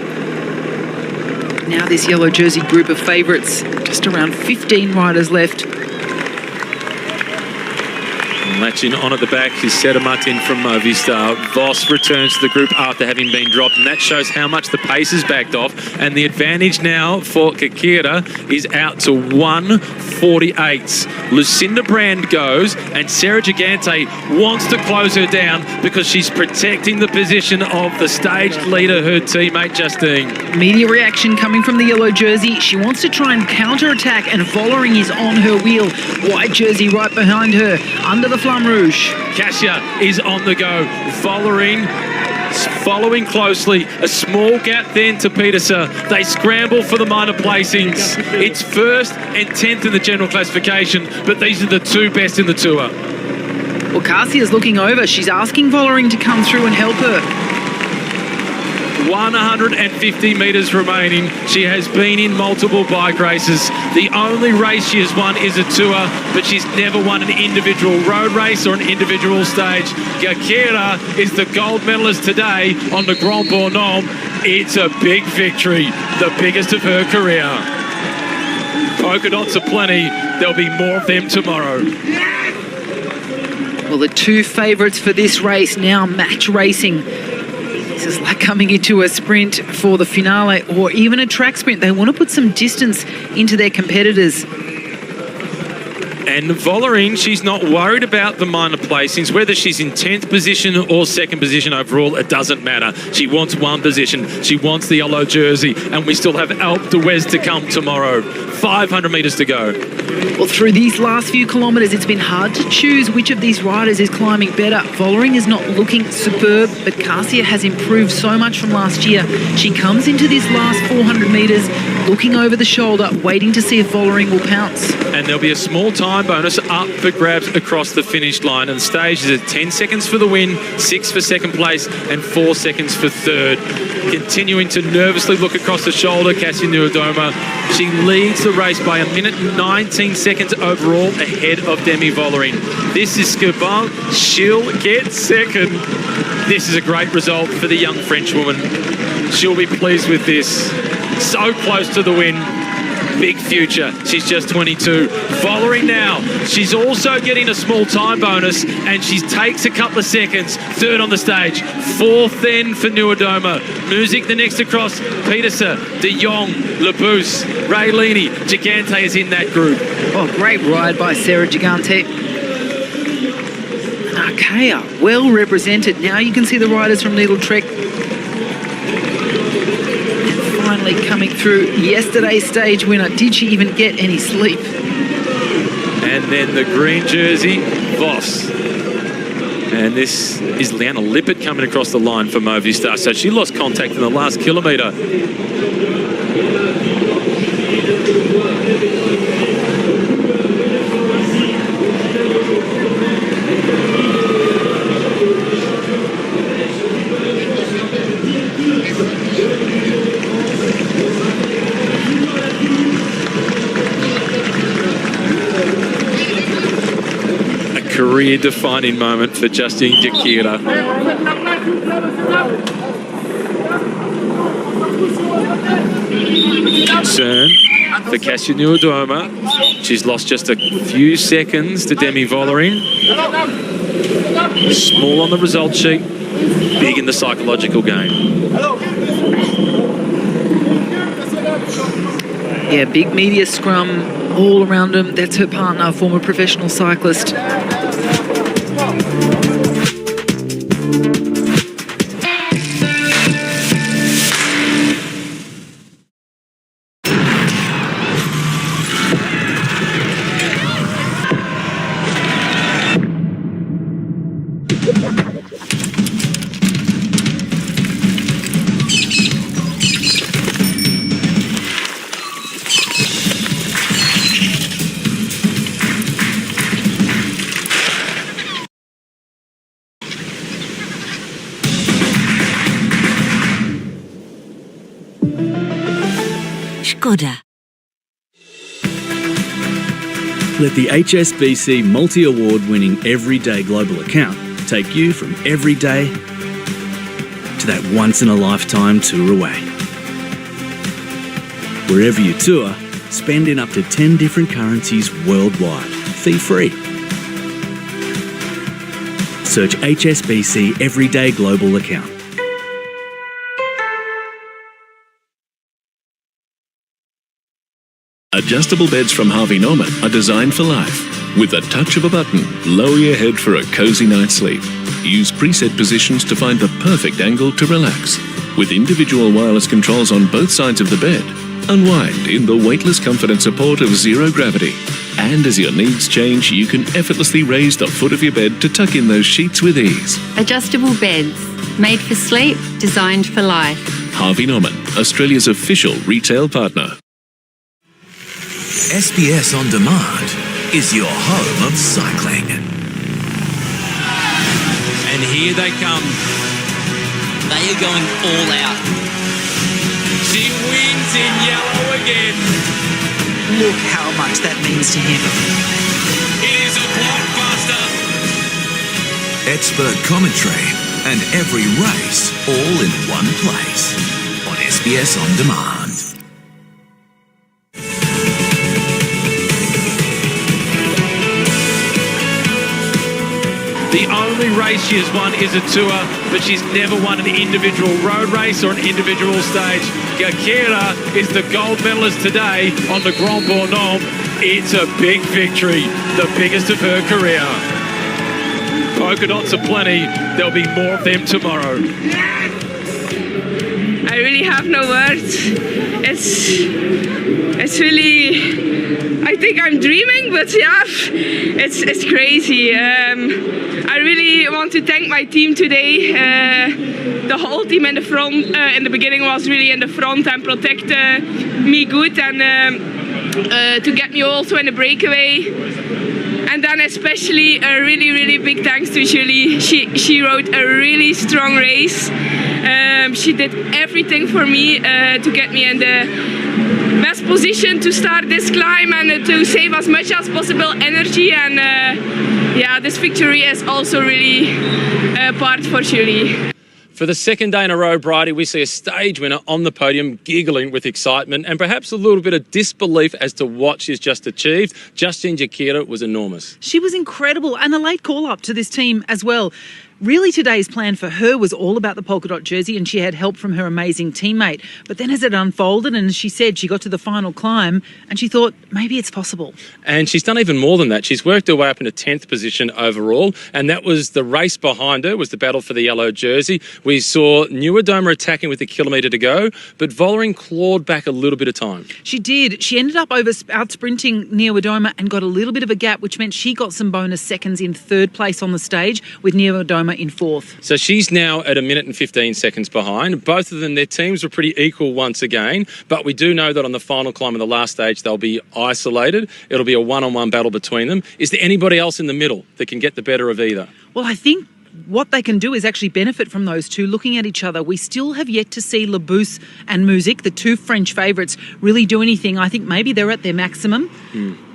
Now this yellow jersey group of favourites, just around 15 riders left. Latching on at the back is Seta Martin from Movistar. Voss returns to the group after having been dropped, and that shows how much the pace has backed off. And the advantage now for Kakira is out to 1:48. Lucinda Brand goes, and Sarah Gigante wants to close her down because she's protecting the position of the stage leader, her teammate Justine. Media reaction coming from the yellow jersey. She wants to try and counter-attack, and Vollering is on her wheel. White jersey right behind her, under the Flamme Rouge. Kasia is on the go. Vollering following closely. A small gap then to Petersen. They scramble for the minor placings. It's 1st and 10th in the general classification, but these are the 2 best in the tour. Well, Kasia's looking over. She's asking Vollering to come through and help her. 150 metres remaining. She has been in multiple bike races. The only race she has won is a tour, but she's never won an individual road race or an individual stage. Kakira is the gold medalist today on the Grand Bornholm. It's a big victory, the biggest of her career. Polka dots are plenty. There'll be more of them tomorrow. Well, the 2 favourites for this race now match racing. This is like coming into a sprint for the finale or even a track sprint. They want to put some distance into their competitors. And Vollering, she's not worried about the minor placings. Whether she's in 10th position or 2nd position overall, it doesn't matter. She wants 1 position. She wants the yellow jersey. And we still have Alpe d'Huez to come tomorrow. 500 metres to go. Well, through these last few kilometres, it's been hard to choose which of these riders is climbing better. Vollering is not looking superb, but Kasia has improved so much from last year. She comes into this last 400 metres looking over the shoulder, waiting to see if Vollering will pounce. And there'll be a small time bonus up for grabs across the finish line. And the stage is at 10 seconds for the win, 6 for 2nd place, and 4 seconds for 3rd. Continuing to nervously look across the shoulder, Kasia Niewiadoma. She leads the race by 1 minute and 19 seconds overall ahead of Demi Vollering. This is Squibon. She'll get 2nd. This is a great result for the young Frenchwoman. She'll be pleased with this. So close to the win. Big future. She's just 22. Vollering now. She's also getting a small time bonus, and she takes a couple of seconds. 3rd on the stage. 4th then for Niewiadoma. Music the next across. Petersen, De Jong, Labous, Raylini. Gigante is in that group. Oh, great ride by Sarah Gigante. Archaea, well represented. Now you can see the riders from Needle Trek. Finally coming through. Yesterday's stage winner. Did she even get any sleep? And then the green jersey, Voss. And this is Liana Lippert coming across the line for Movistar. So she lost contact in the last kilometre. Career-defining moment for Justine Kakira. Concern for Kasia Niewiadoma. She's lost just a few seconds to Demi Vollering. Small on the result sheet, big in the psychological game. Yeah, big media scrum all around him. That's her partner, former professional cyclist. Skoda. Let the HSBC multi-award winning everyday global account take you from every day to that once-in-a-lifetime tour away. Wherever you tour, spend in up to 10 different currencies worldwide, fee-free. Search HSBC Everyday Global Account. Adjustable beds from Harvey Norman are designed for life. With a touch of a button, lower your head for a cozy night's sleep. Use preset positions to find the perfect angle to relax. With individual wireless controls on both sides of the bed, unwind in the weightless comfort and support of zero gravity. And as your needs change, you can effortlessly raise the foot of your bed to tuck in those sheets with ease. Adjustable beds, made for sleep, designed for life. Harvey Norman, Australia's official retail partner. SBS On Demand is your home of cycling. And here they come. They are going all out. She wins in yellow again. Look how much that means to him. It is a blockbuster. Expert commentary and every race all in one place on SBS On Demand. The only race she has won is a tour, but she's never won an individual road race or an individual stage. Gakira is the gold medalist today on the Grand Bornholm. It's a big victory, the biggest of her career. Polka dots are plenty. There'll be more of them tomorrow. I really have no words. It's really, I think I'm dreaming, but yeah, it's crazy. I really want to thank my team today. The whole team in the front, in the beginning was really in the front and protect me good and to get me also in the breakaway. And then especially a really, really big thanks to Julie. She rode a really strong race. She did everything for me to get me in the best position to start this climb and to save as much as possible energy. And yeah, this victory is also really a part for Julie. For the second day in a row, Bridie, we see a stage winner on the podium giggling with excitement and perhaps a little bit of disbelief as to what she's just achieved. Justine Jakira was enormous. She was incredible, and a late call-up to this team as well. Really, today's plan for her was all about the polka dot jersey, and she had help from her amazing teammate. But then as it unfolded, and as she said, she got to the final climb and she thought, maybe it's possible. And she's done even more than that. She's worked her way up into 10th position overall, and that was the race behind her, was the battle for the yellow jersey. We saw Nieuwedoma attacking with a kilometre to go, but Vollering clawed back a little bit of time. She did. She ended up out-sprinting Nieuwedoma and got a little bit of a gap, which meant she got some bonus seconds in third place on the stage, with Nieuwedoma in fourth. So she's now at 1 minute and 15 seconds behind. Both of them, their teams were pretty equal once again, but we do know that on the final climb of the last stage, they'll be isolated. It'll be a one-on-one battle between them. Is there anybody else in the middle that can get the better of either? Well, I think what they can do is actually benefit from those two looking at each other. We still have yet to see Labous and Muzik, the two French favourites, really do anything. I think maybe they're at their maximum.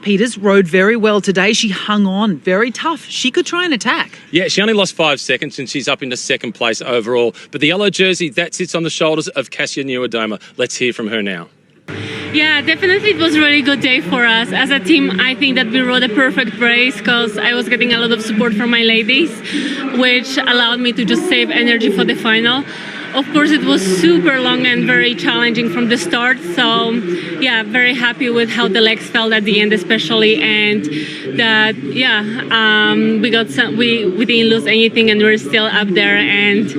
Peters rode very well today. She hung on, very tough. She could try and attack. Yeah, she only lost 5 seconds and she's up into second place overall. But the yellow jersey, that sits on the shoulders of Kasia Nieuwedoma. Let's hear from her now. Yeah, definitely it was a really good day for us. As a team, I think that we rode a perfect race because I was getting a lot of support from my ladies, which allowed me to just save energy for the final. Of course, it was super long and very challenging from the start. So, yeah, very happy with how the legs felt at the end, especially, and that we got some. We didn't lose anything, and we're still up there. And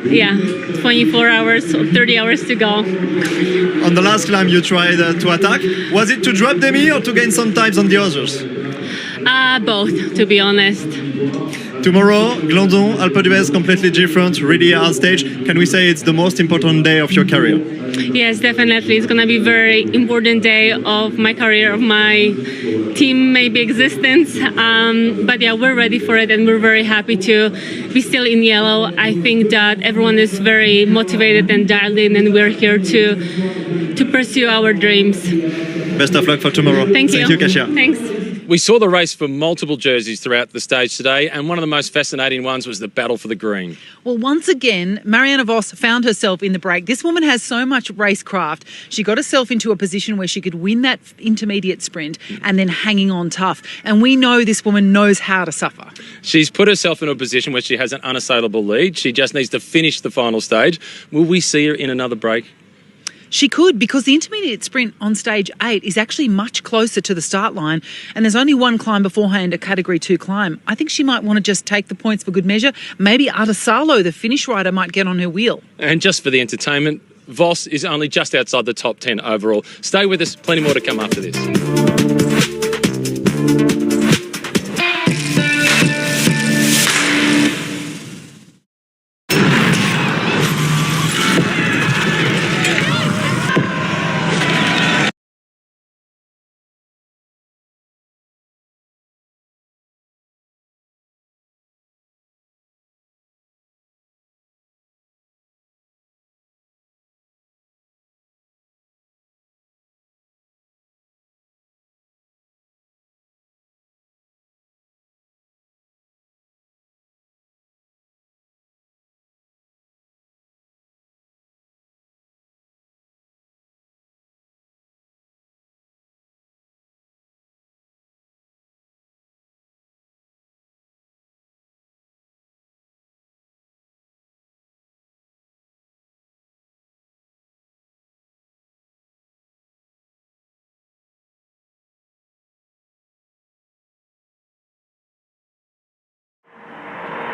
yeah, 24 hours, 30 hours to go. On the last climb, you tried to attack. Was it to drop them here or to gain some times on the others? Both, to be honest. Tomorrow, Glandon, Alpe d'Huez, completely different, really hard stage. Can we say it's the most important day of your career? Yes, definitely. It's going to be a very important day of my career, of my team maybe existence. But yeah, we're ready for it and we're very happy to be still in yellow. I think that everyone is very motivated and dialed in, and we're here to pursue our dreams. Best of luck for tomorrow. Thank you. Thank you, Kasia. Thanks. We saw the race for multiple jerseys throughout the stage today, and one of the most fascinating ones was the battle for the green. Well, once again, Marianne Vos found herself in the break. This woman has so much racecraft. She got herself into a position where she could win that intermediate sprint and then hanging on tough. And we know this woman knows how to suffer. She's put herself in a position where she has an unassailable lead. She just needs to finish the final stage. Will we see her in another break? She could, because the intermediate sprint on stage 8 is actually much closer to the start line, and there's only one climb beforehand, a Category 2 climb. I think she might want to just take the points for good measure. Maybe Artisalo, the finish rider, might get on her wheel. And just for the entertainment, Vos is only just outside the top 10 overall. Stay with us, plenty more to come after this.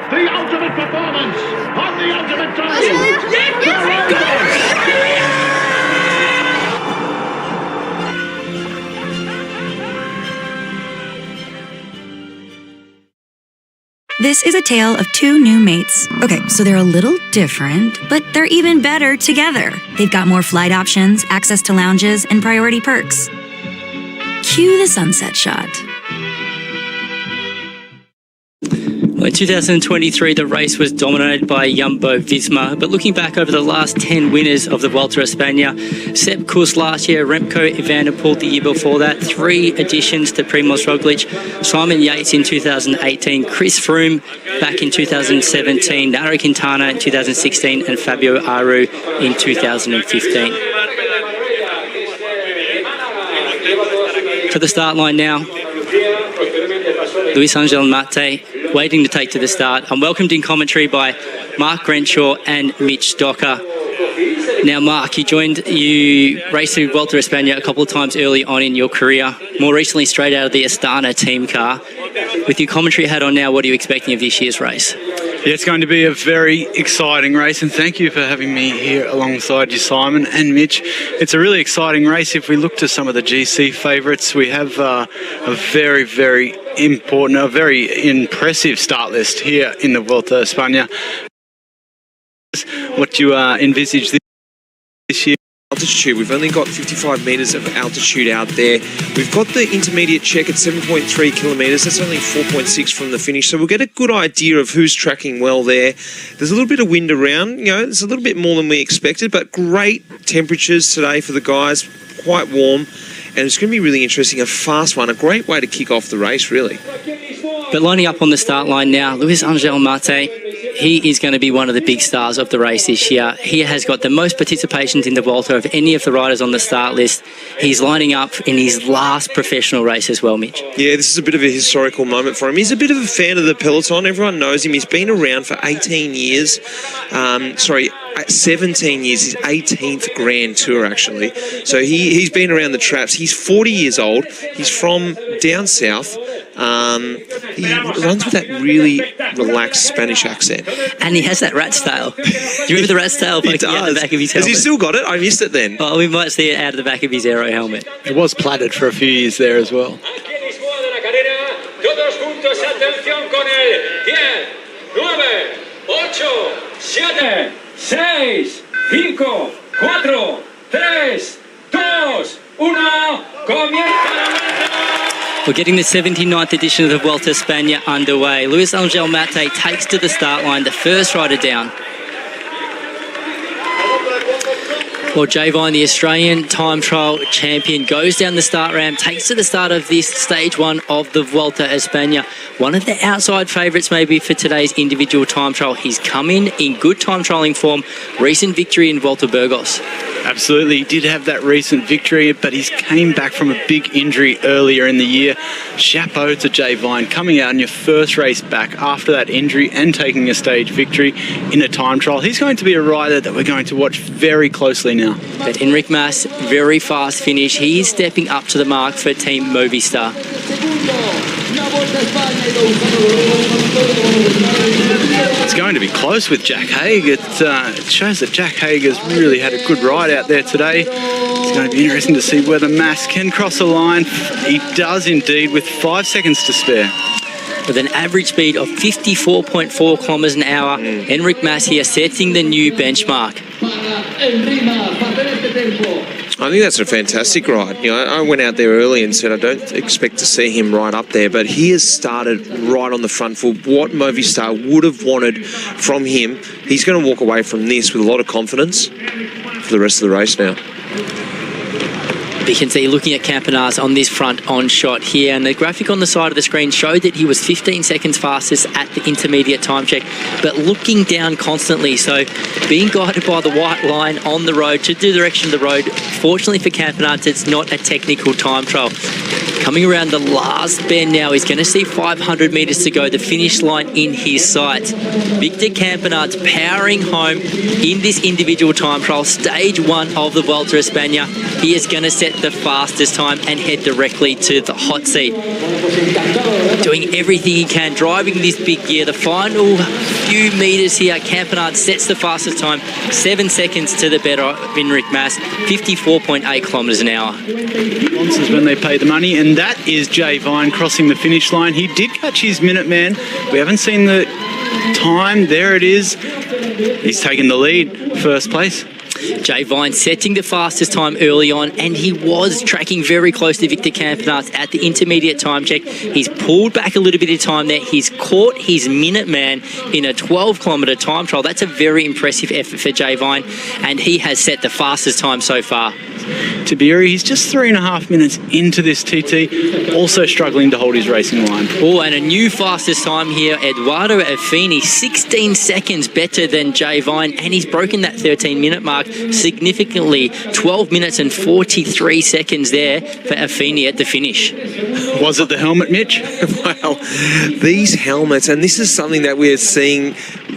The ultimate performance on the ultimate day. This is a tale of two new mates. Okay, so they're a little different, but they're even better together. They've got more flight options, access to lounges, and priority perks. Cue the sunset shot. Well, in 2023, the race was dominated by Jumbo-Visma, but looking back over the last 10 winners of the Vuelta a España, Sepp Kuss last year, Remco Evenepoel the year before that, 3 additions to Primoz Roglic, Simon Yates in 2018, Chris Froome back in 2017, Nairo Quintana in 2016, and Fabio Aru in 2015. To the start line now, Luis Angel Mate waiting to take to the start. I'm welcomed in commentary by Mark Renshaw and Mitch Stocker. Now, Mark, you raced in Vuelta a España a couple of times early on in your career, more recently straight out of the Astana team car. With your commentary hat on now, what are you expecting of this year's race? Yeah, it's going to be a very exciting race, and thank you for having me here alongside you, Simon and Mitch. It's a really exciting race. If we look to some of the GC favourites, we have a very, very important, a very impressive start list here in the Vuelta a España. What do you envisage this year? Altitude. We've only got 55 metres of altitude out there. We've got the intermediate check at 7.3 kilometres. That's only 4.6 from the finish. So we'll get a good idea of who's tracking well there. There's a little bit of wind around. You know, it's a little bit more than we expected, but great temperatures today for the guys. Quite warm. And it's going to be really interesting. A fast one. A great way to kick off the race, really. But lining up on the start line now, Luis Angel Mate, he is going to be one of the big stars of the race this year. He has got the most participations in the Vuelta of any of the riders on the start list. He's lining up in his last professional race as well, Mitch. Yeah, this is a bit of a historical moment for him. He's a bit of a fan of the peloton. Everyone knows him. He's been around for 18 years. 17 years. His 18th Grand Tour, actually. So he's been around the traps. He's 40 years old. He's from down south. He runs with that really relaxed Spanish accent. And he has that rat's tail. Do you remember the rat's tail poking out the back of his helmet? Has he still got it? I missed it then. Oh, we might see it out of the back of his aero helmet. It was platted for a few years there as well. puntos. Atención con el 10, 9, 8, 7, 6, 5, 4, 3, 2, 1. Comienza la vuelta. We're getting the 79th edition of the Vuelta a España underway. Luis Angel Mate takes to the start line, the first rider down. Well, Javine, the Australian time trial champion, goes down the start ramp, takes to the start of this stage one of the Vuelta a España. One of the outside favourites maybe for today's individual time trial. He's come in good time trialling form. Recent victory in Vuelta Burgos. Absolutely, he did have that recent victory, but he's came back from a big injury earlier in the year. Chapeau to Javine, coming out in your first race back after that injury and taking a stage victory in a time trial. He's going to be a rider that we're going to watch very closely now. But Enric Mas, very fast finish. He's stepping up to the mark for Team Movistar. It's going to be close with Jack Haig. It shows that Jack Haig has really had a good ride out there today. It's going to be interesting to see whether Mas can cross the line. He does indeed, with 5 seconds to spare. With an average speed of 54.4 kilometres an hour, Enric Mas here setting the new benchmark. I think that's a fantastic ride. You know, I went out there early and said I don't expect to see him right up there, but he has started right on the front foot. What Movistar would have wanted from him, he's going to walk away from this with a lot of confidence for the rest of the race now. You can see looking at Campenaerts on this front on shot here, and the graphic on the side of the screen showed that he was 15 seconds fastest at the intermediate time check, but looking down constantly, so being guided by the white line on the road to the direction of the road. Fortunately for Campenaerts, it's not a technical time trial. Coming around the last bend now, he's going to see 500 metres to go, the finish line in his sights. Victor Campenaerts powering home in this individual time trial, stage one of the Vuelta a España. He is going to set the fastest time and head directly to the hot seat. Doing everything he can, driving this big gear. The final few metres here, Campenaerts sets the fastest time, 7 seconds to the better of Enric Mas, 54.8 kilometres an hour. This is when they pay the money, and that is Javine crossing the finish line. He did catch his minute man. We haven't seen the time. There it is. He's taken the lead, first place. Javine setting the fastest time early on, and he was tracking very close to Victor Campenaerts at the intermediate time check. He's pulled back a little bit of time there. He's caught his minute man in a 12-kilometre time trial. That's a very impressive effort for Javine, and he has set the fastest time so far. Tiberi, he's just 3.5 minutes into this TT, also struggling to hold his racing line. Oh, and a new fastest time here, Eduardo Affini, 16 seconds better than Javine, and he's broken that 13-minute mark significantly. 12 minutes and 43 seconds there for Affini at the finish. Was it the helmet, Mitch? Well, these helmets, and this is something that we're seeing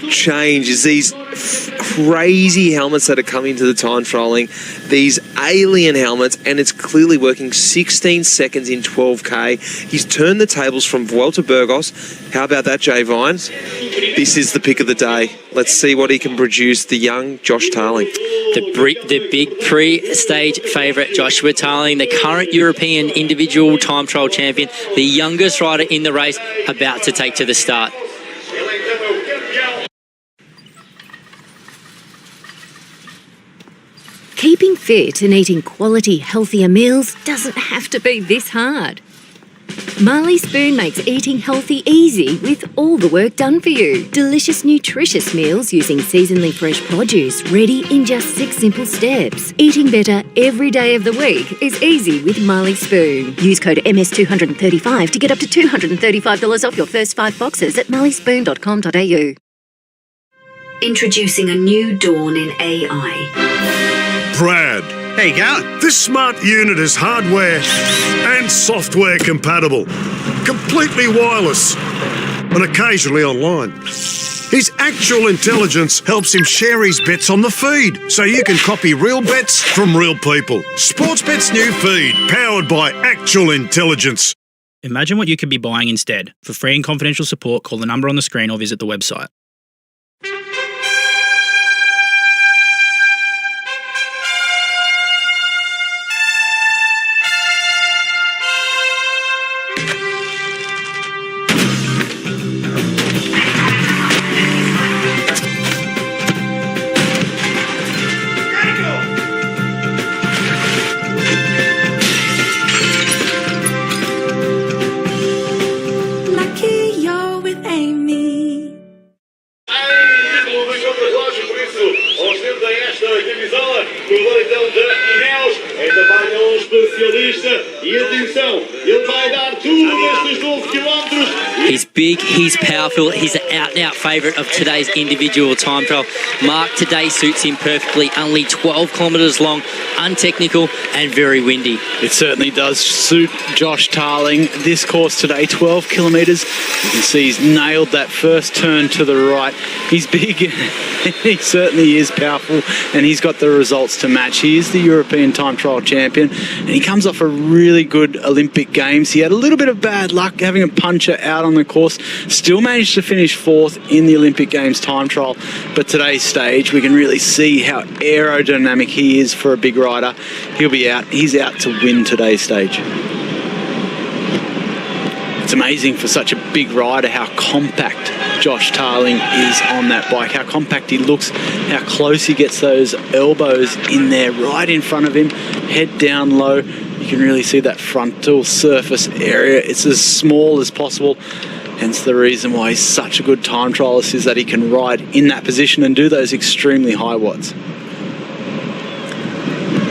change, is these crazy helmets that are coming to the time trialing, these alien helmets, and it's clearly working. 16 seconds in 12k. He's turned the tables from Vuelta Burgos. How about that, Javine? This is the pick of the day. Let's see what he can produce, the young Josh Tarling. The big pre-stage favourite, Joshua Tarling, the current European individual time trial champion, the youngest rider in the race, about to take to the start. Keeping fit and eating quality, healthier meals doesn't have to be this hard. Marley Spoon makes eating healthy easy with all the work done for you. Delicious, nutritious meals using seasonally fresh produce, ready in just 6 simple steps. Eating better every day of the week is easy with Marley Spoon. Use code MS235 to get up to $235 off your first 5 boxes at marleyspoon.com.au. Introducing a new dawn in AI. Brad. There you go. This smart unit is hardware and software compatible, completely wireless, and occasionally online. His actual intelligence helps him share his bets on the feed, so you can copy real bets from real people. Sportsbet's new feed, powered by actual intelligence. Imagine what you could be buying instead. For free and confidential support, call the number on the screen or visit the website. He's big, he's powerful, he's an out-and-out favourite of today's individual time trial. Mark today suits him perfectly, only 12 kilometres long, untechnical and very windy. It certainly does suit Josh Tarling. This course today, 12 kilometres. You can see he's nailed that first turn to the right. He's big, he certainly is powerful, and he's got the results to match. He is the European time trial champion, and he comes off a really good Olympic Games. He had a little bit of bad luck having a puncher out on the course, still managed to finish 4th in the Olympic Games time trial. But today's stage, we can really see how aerodynamic he is for a big rider. He'll be out. He's out to win today's stage. It's amazing for such a big rider how compact Josh Tarling is on that bike, how compact he looks, how close he gets those elbows in there right in front of him, head down low. You can really see that frontal surface area. It's as small as possible. Hence the reason why he's such a good time trialist, is that he can ride in that position and do those extremely high watts.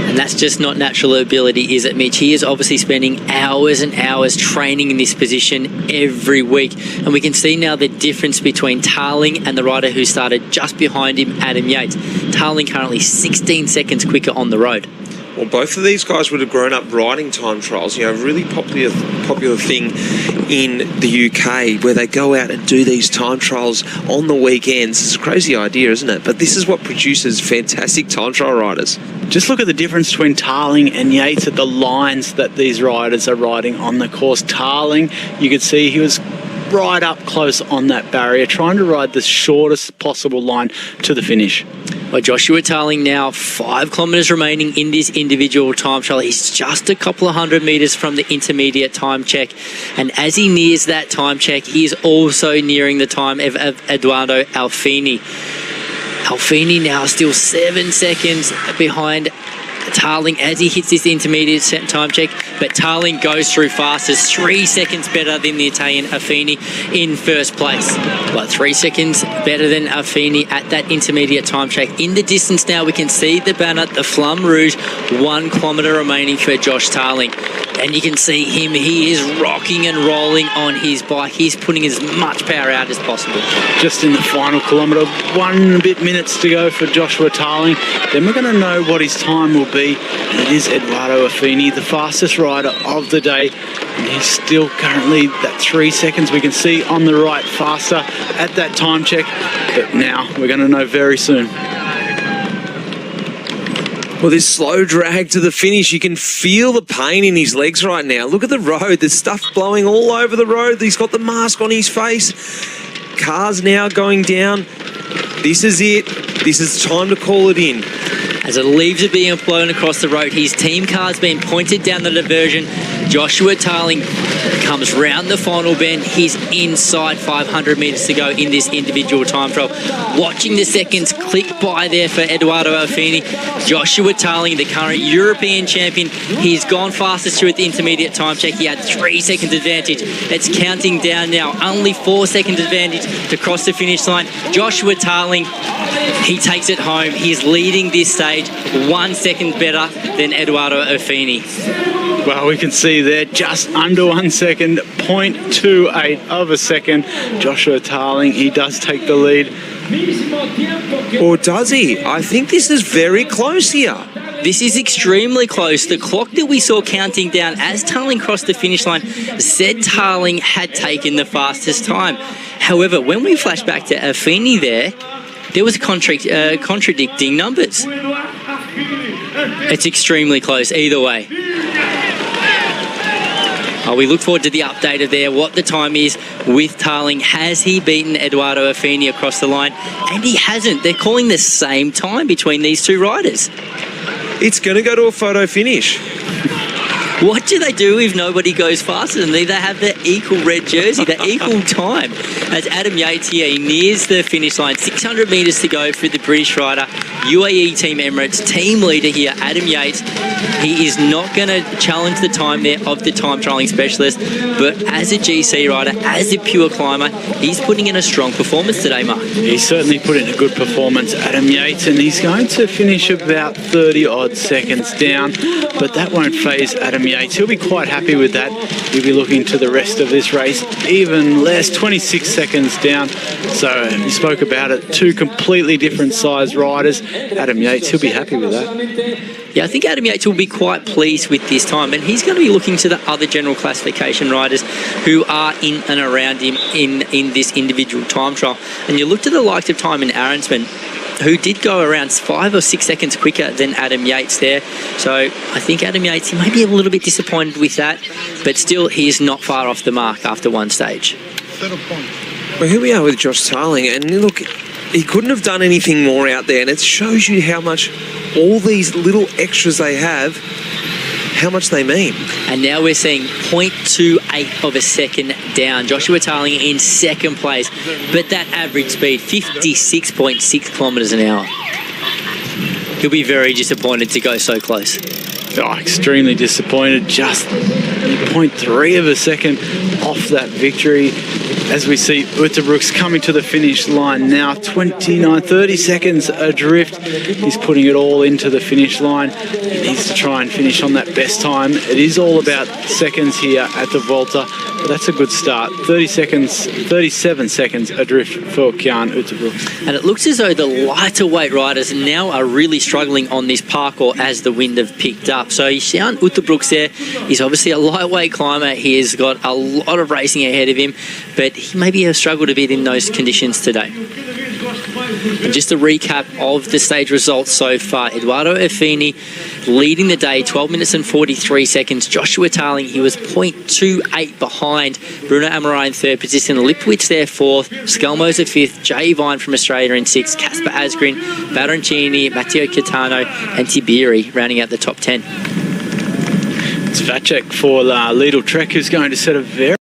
And that's just not natural ability, is it, Mitch? He is obviously spending hours and hours training in this position every week. And we can see now the difference between Tarling and the rider who started just behind him, Adam Yates. Tarling currently 16 seconds quicker on the road. Well, both of these guys would have grown up riding time trials. You know, a really popular thing in the UK where they go out and do these time trials on the weekends. It's a crazy idea, isn't it? But this is what produces fantastic time trial riders. Just look at the difference between Tarling and Yates at the lines that these riders are riding on the course. Tarling, you could see he was right up close on that barrier, trying to ride the shortest possible line to the finish. Well, Joshua Tarling now 5 kilometres remaining in this individual time trial. He's just a couple of 100 metres from the intermediate time check. And as he nears that time check, he is also nearing the time of Eduardo Alfini. Alfini now still 7 seconds behind Tarling as he hits this intermediate time check, but Tarling goes through fastest, 3 seconds better than the Italian Affini in first place. But 3 seconds better than Affini at that intermediate time check. In the distance now, we can see the banner, the Flamme Rouge, 1 kilometre remaining for Josh Tarling. And you can see him, he is rocking and rolling on his bike. He's putting as much power out as possible. Just in the final kilometre, 1 bit minutes to go for Joshua Tarling. Then we're going to know what his time will be. And it is Eduardo Affini, the fastest rider of the day. And he's still currently that 3 seconds we can see on the right faster at that time check. But now we're going to know very soon. Well, this slow drag to the finish, you can feel the pain in his legs right now. Look at the road. There's stuff blowing all over the road. He's got the mask on his face. Cars now going down. This is it. This is time to call it in. As the leaves are being blown across the road, his team car's being pointed down the diversion. Joshua Tarling comes round the final bend. He's inside 500 metres to go in this individual time trial. Watching the seconds click by there for Eduardo Affini. Joshua Tarling, the current European champion, he's gone fastest through at the intermediate time check. He had 3 seconds advantage. It's counting down now. Only 4 seconds advantage to cross the finish line. Joshua Tarling, he takes it home. He's leading this stage 1 second better than Eduardo Affini. Well, we can see there just under 1 second, 0.28 of a second. Joshua Tarling, he does take the lead. Or does he? I think this is very close here. This is extremely close. The clock that we saw counting down as Tarling crossed the finish line said Tarling had taken the fastest time. However, when we flash back to Affini there was contradicting numbers. It's extremely close either way. We look forward to the update of there, what the time is with Tarling. Has he beaten Eduardo Affini across the line? And he hasn't. They're calling the same time between these two riders. It's going to go to a photo finish. What do they do if nobody goes faster than them? They have the equal red jersey, the equal time. As Adam Yates here, he nears the finish line. 600 metres to go for the British rider. UAE Team Emirates, team leader here, Adam Yates. He is not going to challenge the time there of the time trialling specialist, but as a GC rider, as a pure climber, he's putting in a strong performance today, Mark. He's certainly put in a good performance, Adam Yates, and he's going to finish about 30 odd seconds down, but that won't faze Adam Yates. He'll be quite happy with that. He'll be looking to the rest of this race. Even less, 26 seconds down. So you spoke about it, two completely different size riders. Adam Yates, he'll be happy with that. Yeah, I think Adam Yates will be quite pleased with this time, and he's going to be looking to the other general classification riders who are in and around him in this individual time trial. And you look to the likes of Timon Aronsman, who did go around 5 or 6 seconds quicker than Adam Yates there. So I think Adam Yates, he may be a little bit disappointed with that, but still he is not far off the mark after one stage. Well, here we are with Josh Tarling, and look, he couldn't have done anything more out there, and it shows you how much all these little extras they have, how much they mean. And now we're seeing 0.28 of a second down. Joshua Tarling in second place, but that average speed, 56.6 kilometres an hour. He'll be very disappointed to go so close. Oh, extremely disappointed. Just 0.3 of a second off that victory. As we see Uterbrooks coming to the finish line now, 30 seconds adrift. He's putting it all into the finish line. He needs to try and finish on that best time. It is all about seconds here at the Volta, but that's a good start. 37 seconds adrift for Kjan Uterbrooks. And it looks as though the lighter weight riders now are really struggling on this parkour as the wind have picked up. So Kjan Uterbrooks there, he's obviously a lightweight climber. He has got a lot of racing ahead of him, but he maybe has struggled a bit in those conditions today. And just a recap of the stage results so far. Eduardo Affini leading the day, 12 minutes and 43 seconds. Joshua Tarling, he was 0.28 behind. Bruno Amarai in third position. Lipwitz there fourth. Skelmo's at fifth. Jay Vine from Australia in sixth. Casper Asgreen, Baroncini, Matteo Catano and Tiberi rounding out the top 10. It's Vacek for Lidl Trek, who's going to set a very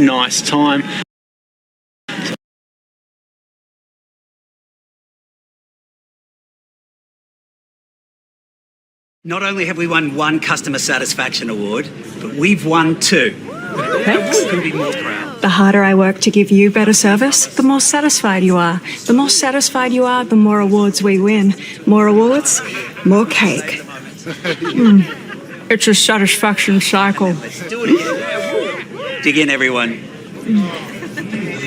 nice time. Not only have we won one customer satisfaction award, but we've won two. Thanks. Couldn't be more proud. The harder I work to give you better service, the more satisfied you are. The more satisfied you are, the more awards we win. More awards, more cake. It's a satisfaction cycle. Dig in, everyone.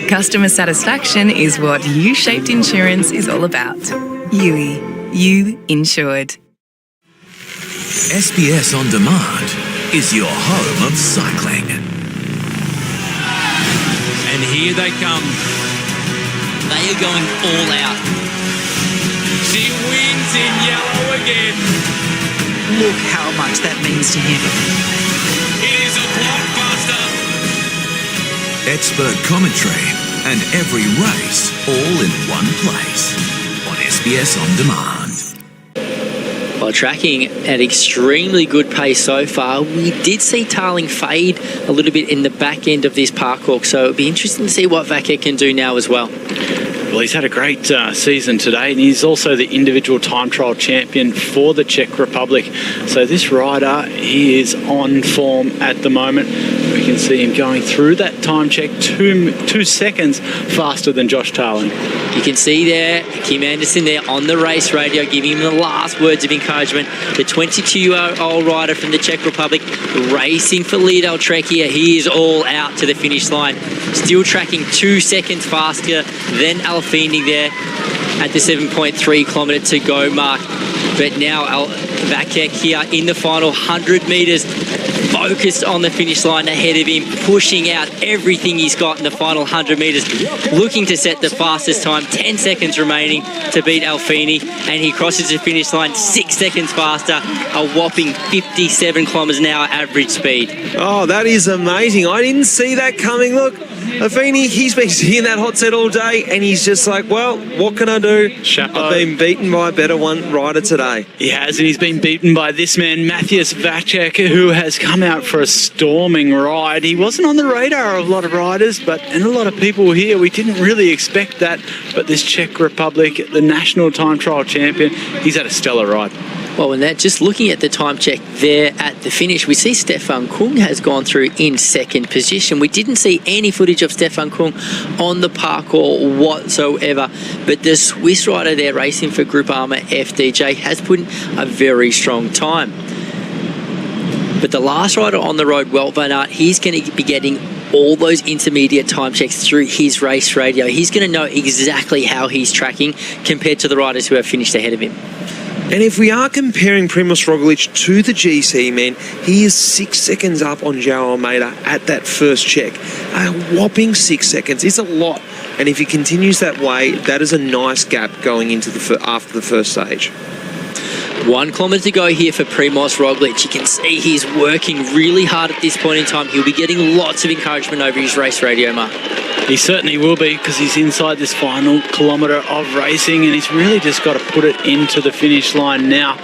Customer satisfaction is what U-shaped insurance is all about. UE, you insured. SBS On Demand is your home of cycling. And here they come. They are going all out. She wins in yellow again. Look how much that means to him. It is a blockbuster. Expert commentary and every race all in one place on SBS On Demand. Well, tracking at extremely good pace so far. We did see Tarling fade a little bit in the back end of this parkour, so it'll be interesting to see what Vacek can do now as well. Well, he's had a great season today, and he's also the individual time trial champion for the Czech Republic. So this rider, he is on form at the moment. We can see him going through that time check 2 seconds faster than Josh Tarling. You can see there Kim Anderson there on the race radio giving him the last words of encouragement. The 22-year-old rider from the Czech Republic racing for Lidl Trek here. He is all out to the finish line. Still tracking 2 seconds faster than Alfini there at the 7.3 kilometre to go mark. But now Vacek here in the final 100 metres, focused on the finish line ahead of him, pushing out everything he's got in the final 100 metres, looking to set the fastest time, 10 seconds remaining to beat Alfini, and he crosses the finish line 6 seconds faster, a whopping 57 kilometres an hour average speed. Oh, that is amazing. I didn't see that coming. Look, Affini, he's been sitting in that hot set all day, and he's just like, well, what can I do? Chapeau. I've been beaten by a better one rider today. He has, and he's been beaten by this man, Matthias Vacek, who has come out for a storming ride. He wasn't on the radar of a lot of riders, and a lot of people here, we didn't really expect that. But this Czech Republic, the national time trial champion, he's had a stellar ride. Well, and that just looking at the time check there at the finish, we see Stefan Kung has gone through in second position. We didn't see any footage of Stefan Kung on the parkour whatsoever, but the Swiss rider there racing for Groupama FDJ has put in a very strong time. But the last rider on the road, Wout van Aert, he's going to be getting all those intermediate time checks through his race radio. He's going to know exactly how he's tracking compared to the riders who have finished ahead of him. And if we are comparing Primož Roglic to the GC, man, he is 6 seconds up on João Almeida at that first check. A whopping 6 seconds. It's a lot. And if he continues that way, that is a nice gap going into after the first stage. 1 kilometre to go here for Primož Roglic. You can see he's working really hard at this point in time. He'll be getting lots of encouragement over his race radio, Mark. He certainly will be, because he's inside this final kilometre of racing, and he's really just got to put it into the finish line now.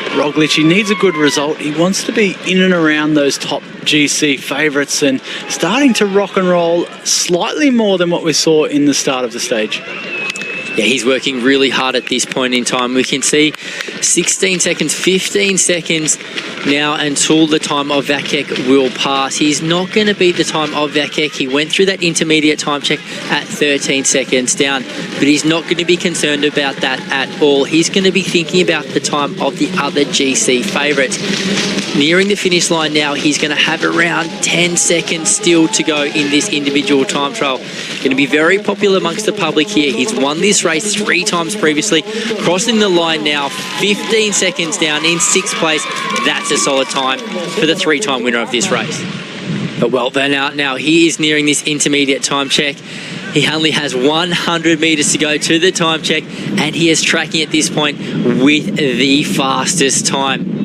Roglic, he needs a good result. He wants to be in and around those top GC favourites and starting to rock and roll slightly more than what we saw in the start of the stage. Yeah, he's working really hard at this point in time. We can see 16 seconds, 15 seconds now until the time of Vakek will pass. He's not going to beat the time of Vakek. He went through that intermediate time check at 13 seconds down, but he's not going to be concerned about that at all. He's going to be thinking about the time of the other GC favourites. Nearing the finish line now, he's going to have around 10 seconds still to go in this individual time trial. Going to be very popular amongst the public here. He's won this race 3 times previously. Crossing the line now, 15 seconds down in 6th place. That's a solid time for the 3-time winner of this race. But Wout van Aert now, he is nearing this intermediate time check. He only has 100 metres to go to the time check, and he is tracking at this point with the fastest time.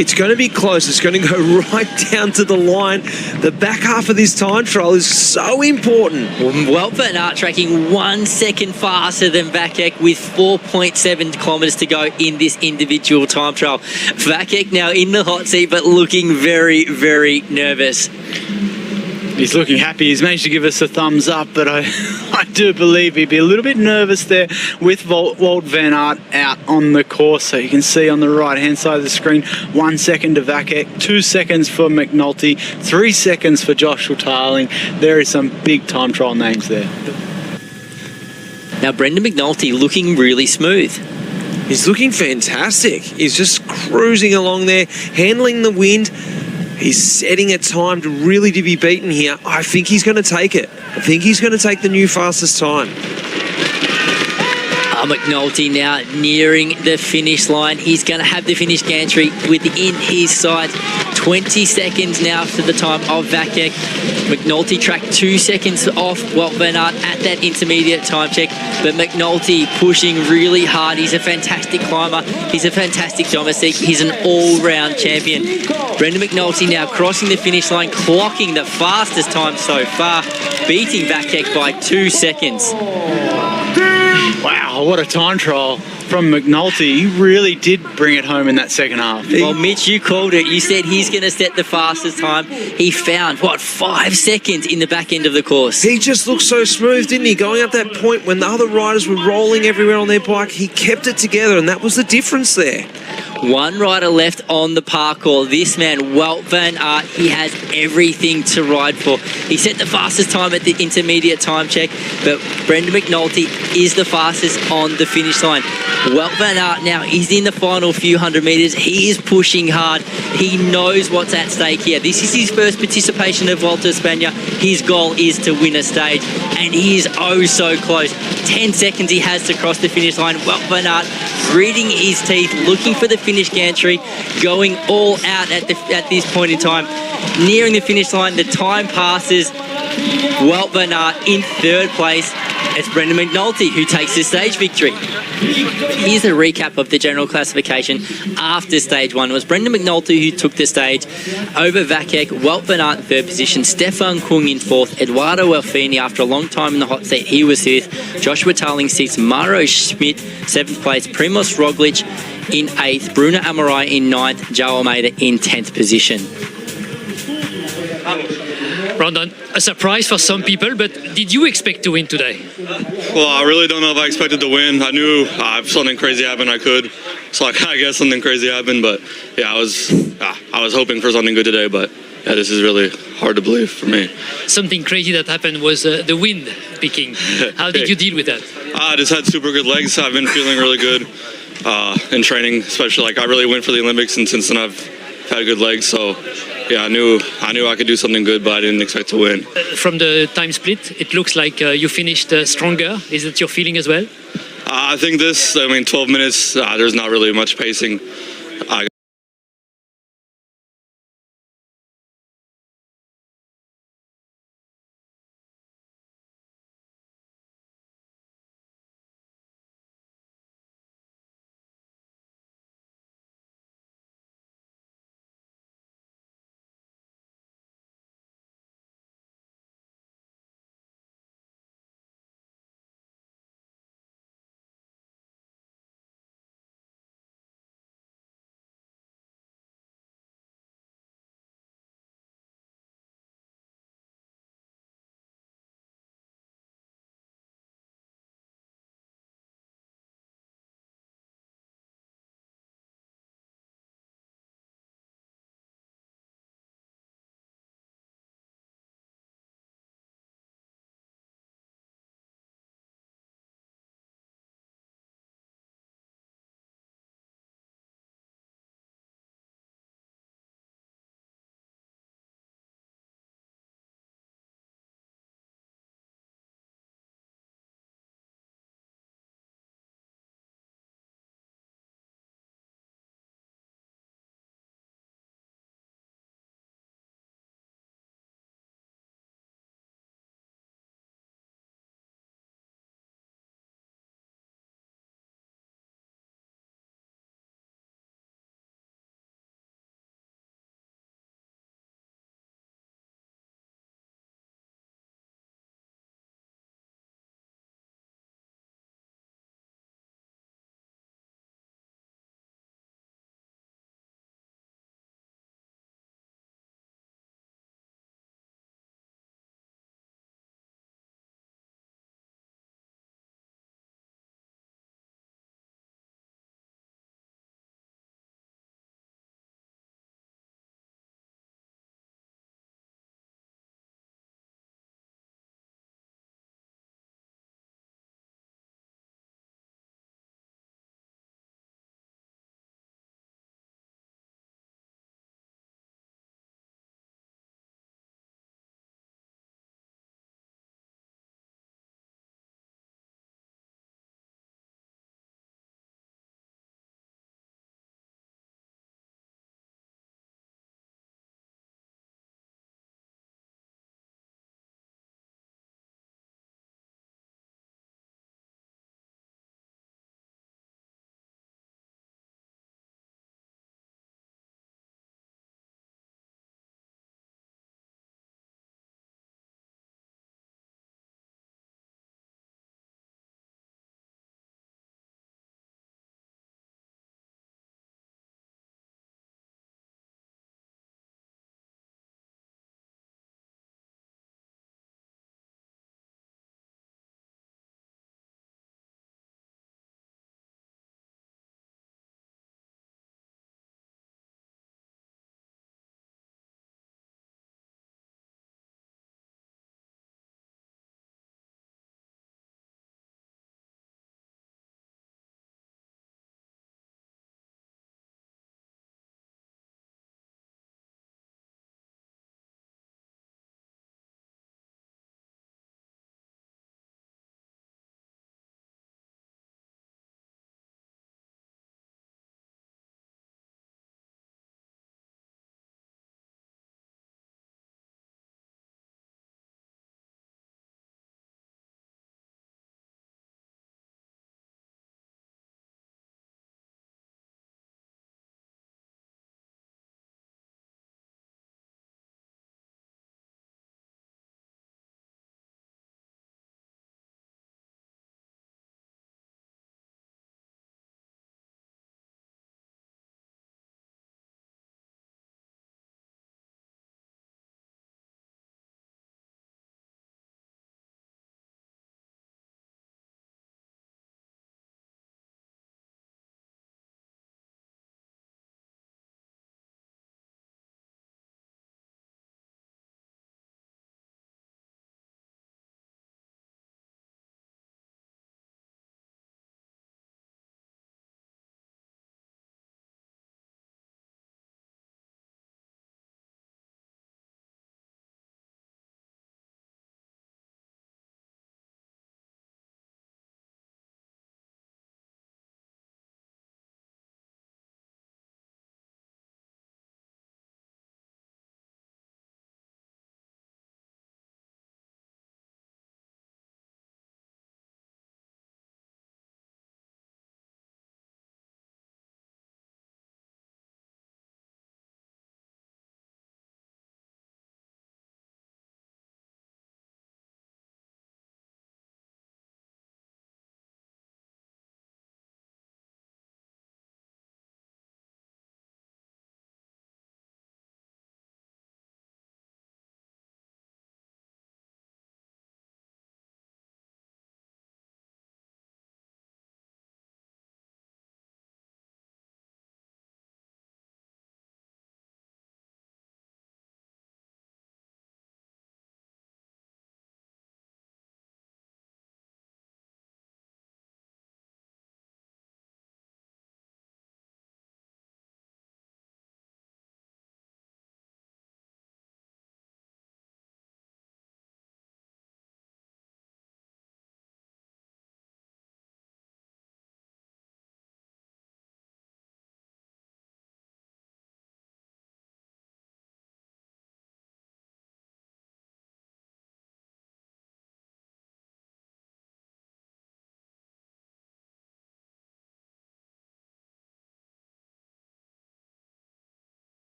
It's going to be close. It's going to go right down to the line. The back half of this time trial is so important. Wout van Aert tracking 1 second faster than Vakek with 4.7 kilometres to go in this individual time trial. Vakek now in the hot seat, but looking very, very nervous. He's looking happy. He's managed to give us a thumbs up, but I do believe he'd be a little bit nervous there with Wout van Aert out on the course. So you can see on the right-hand side of the screen, 1 second to Vakek, 2 seconds for McNulty, 3 seconds for Joshua Tarling. There is some big time trial names there. Now, Brendan McNulty looking really smooth. He's looking fantastic. He's just cruising along there, handling the wind. He's setting a time to really be beaten here. I think he's going to take it. I think he's going to take the new fastest time. McNulty now nearing the finish line. He's going to have the finish gantry within his sight. 20 seconds now to the time of Vakek. McNulty tracked 2 seconds off Wout van Aert at that intermediate time check, but McNulty pushing really hard. He's a fantastic climber. He's a fantastic domestic. He's an all-round champion. Brendan McNulty now crossing the finish line, clocking the fastest time so far, beating Vakek by 2 seconds. Wow, what a time trial from McNulty. He really did bring it home in that second half. Well, Mitch, you called it. You said he's going to set the fastest time. He found, 5 seconds in the back end of the course. He just looked so smooth, didn't he? Going up that point when the other riders were rolling everywhere on their bike, he kept it together, and that was the difference there. 1 rider left on the parkour. This man, Wout van Aert, he has everything to ride for. He set the fastest time at the intermediate time check, but Brendan McNulty is the fastest on the finish line. Wout van Aert now, he's in the final few hundred metres. He is pushing hard. He knows what's at stake here. This is his first participation of Volta a España. His goal is to win a stage, and he is oh so close. 10 seconds he has to cross the finish line. Wout van Aert gritting his teeth, looking for the finish gantry, going all out at this point in time. Nearing the finish line, the time passes. Wout van Aert in 3rd place. It's Brendan McNulty who takes the stage victory. Here's a recap of the general classification after stage 1. It was Brendan McNulty who took the stage over Vakek, Wout van Aert in 3rd position, Stefan Kung in 4th, Eduardo Elfini after a long time in the hot seat, he was 5th, Joshua Tarling 6th, Mauro Schmidt 7th place, Primož Roglic in 8th, Bruno Amorai in 9th, João Almeida in 10th position. Brandon, a surprise for some people, but did you expect to win today? Well, I really don't know if I expected to win. I knew if something crazy happened, I could. So I guess something crazy happened, but yeah, I was hoping for something good today, but yeah, this is really hard to believe for me. Something crazy that happened was the wind picking. How did you deal with that? I just had super good legs. I've been feeling really good. in training, especially like I really went for the Olympics, and since then I've had good legs. So yeah, I knew I could do something good, but I didn't expect to win. From the time split, it looks like you finished stronger. Is that your feeling as well? I think 12 minutes, there's not really much pacing.